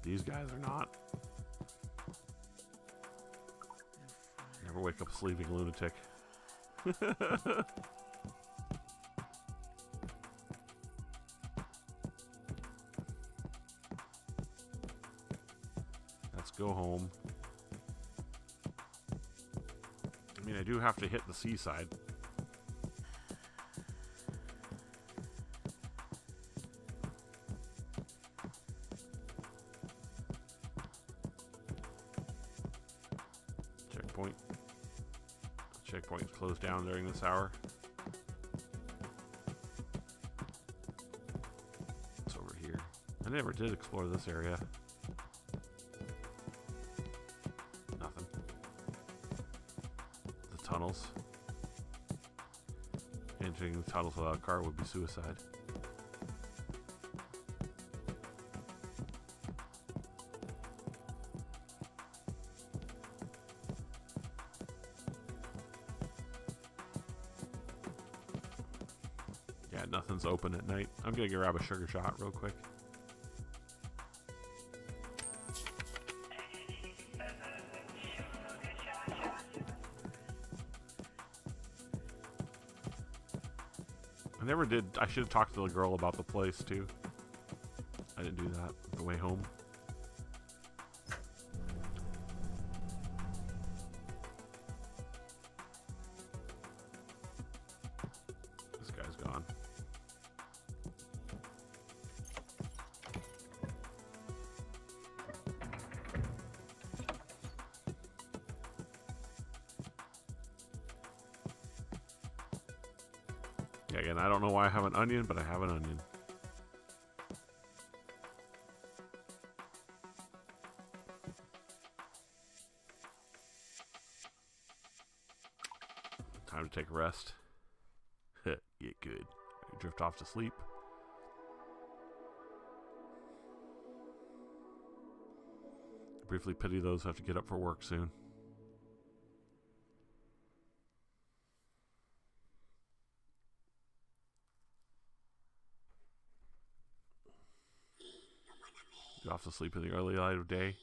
These guys are not. Never wake up a sleeping lunatic. Let's go home. I mean, I do have to hit the seaside. Checkpoint. Checkpoint's closed down during this hour. It's over here. I never did explore this area. Nothing. The tunnels. Entering the tunnels without a car would be suicide. Yeah, nothing's open at night. I'm gonna grab a sugar shot real quick. I never did. I should have talked to the girl about the place too. I didn't do that on the way home. This guy's gone. Yeah, again, I don't know why I have an onion, but I have an onion. Time to take a rest. Get good. Drift off to sleep. Briefly pity those who have to get up for work soon. Get off to sleep in the early light of day.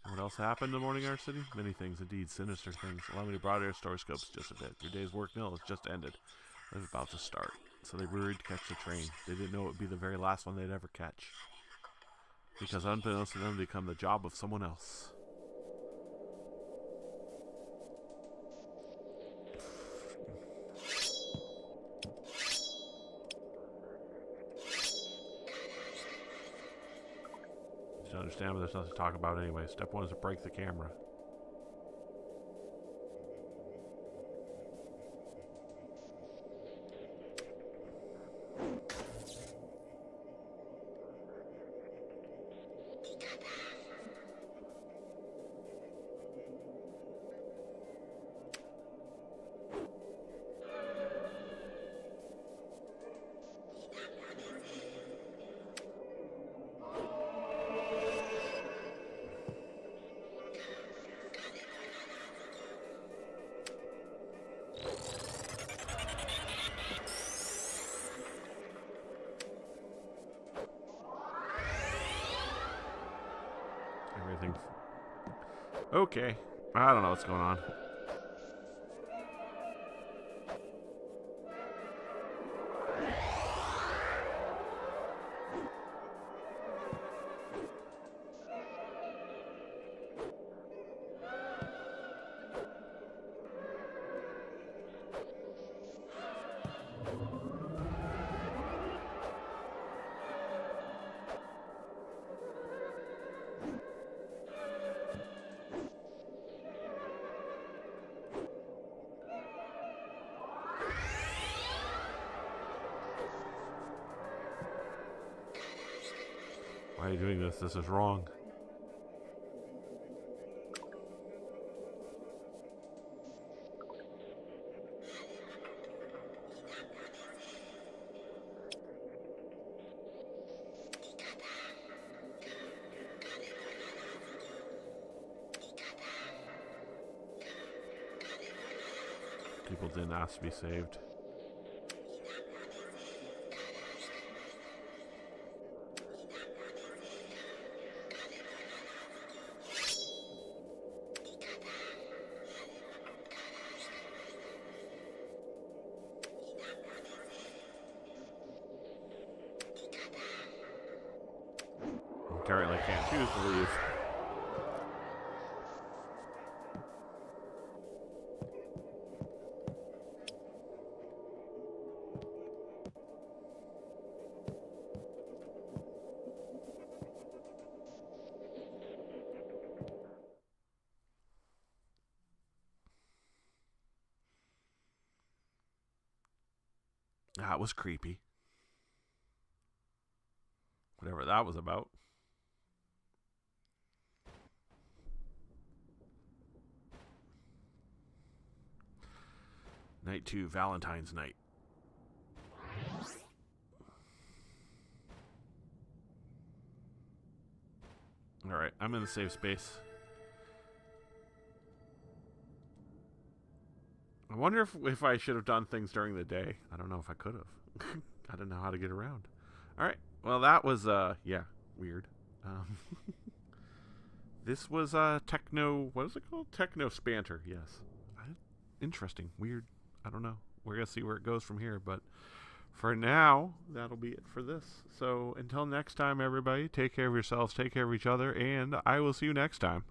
And what else happened in the morning in our city? Many things, indeed, sinister things. Allow me to broaden your storoscopes just a bit. Your day's work nil has just ended. It was about to start. So they worried to catch the train. They didn't know it would be the very last one they'd ever catch. Because unbeknownst to them, it become the job of someone else. to understand, but there's nothing to talk about anyway. Step 1 is to break the camera. Everything. Okay. I don't know what's going on. Why are you doing this? This is wrong. People didn't ask to be saved. Apparently can't choose to leave. That was creepy. Whatever that was about. Night 2, Valentine's night. Alright, I'm in the safe space. I wonder if I should have done things during the day. I don't know if I could have. I don't know how to get around. Alright, well that was, yeah, weird. This was, Techno, what is it called? Techno Banter, yes. Interesting, weird. I don't know. We're going to see where it goes from here, but for now, that'll be it for this. So until next time, everybody, take care of yourselves, take care of each other, and I will see you next time.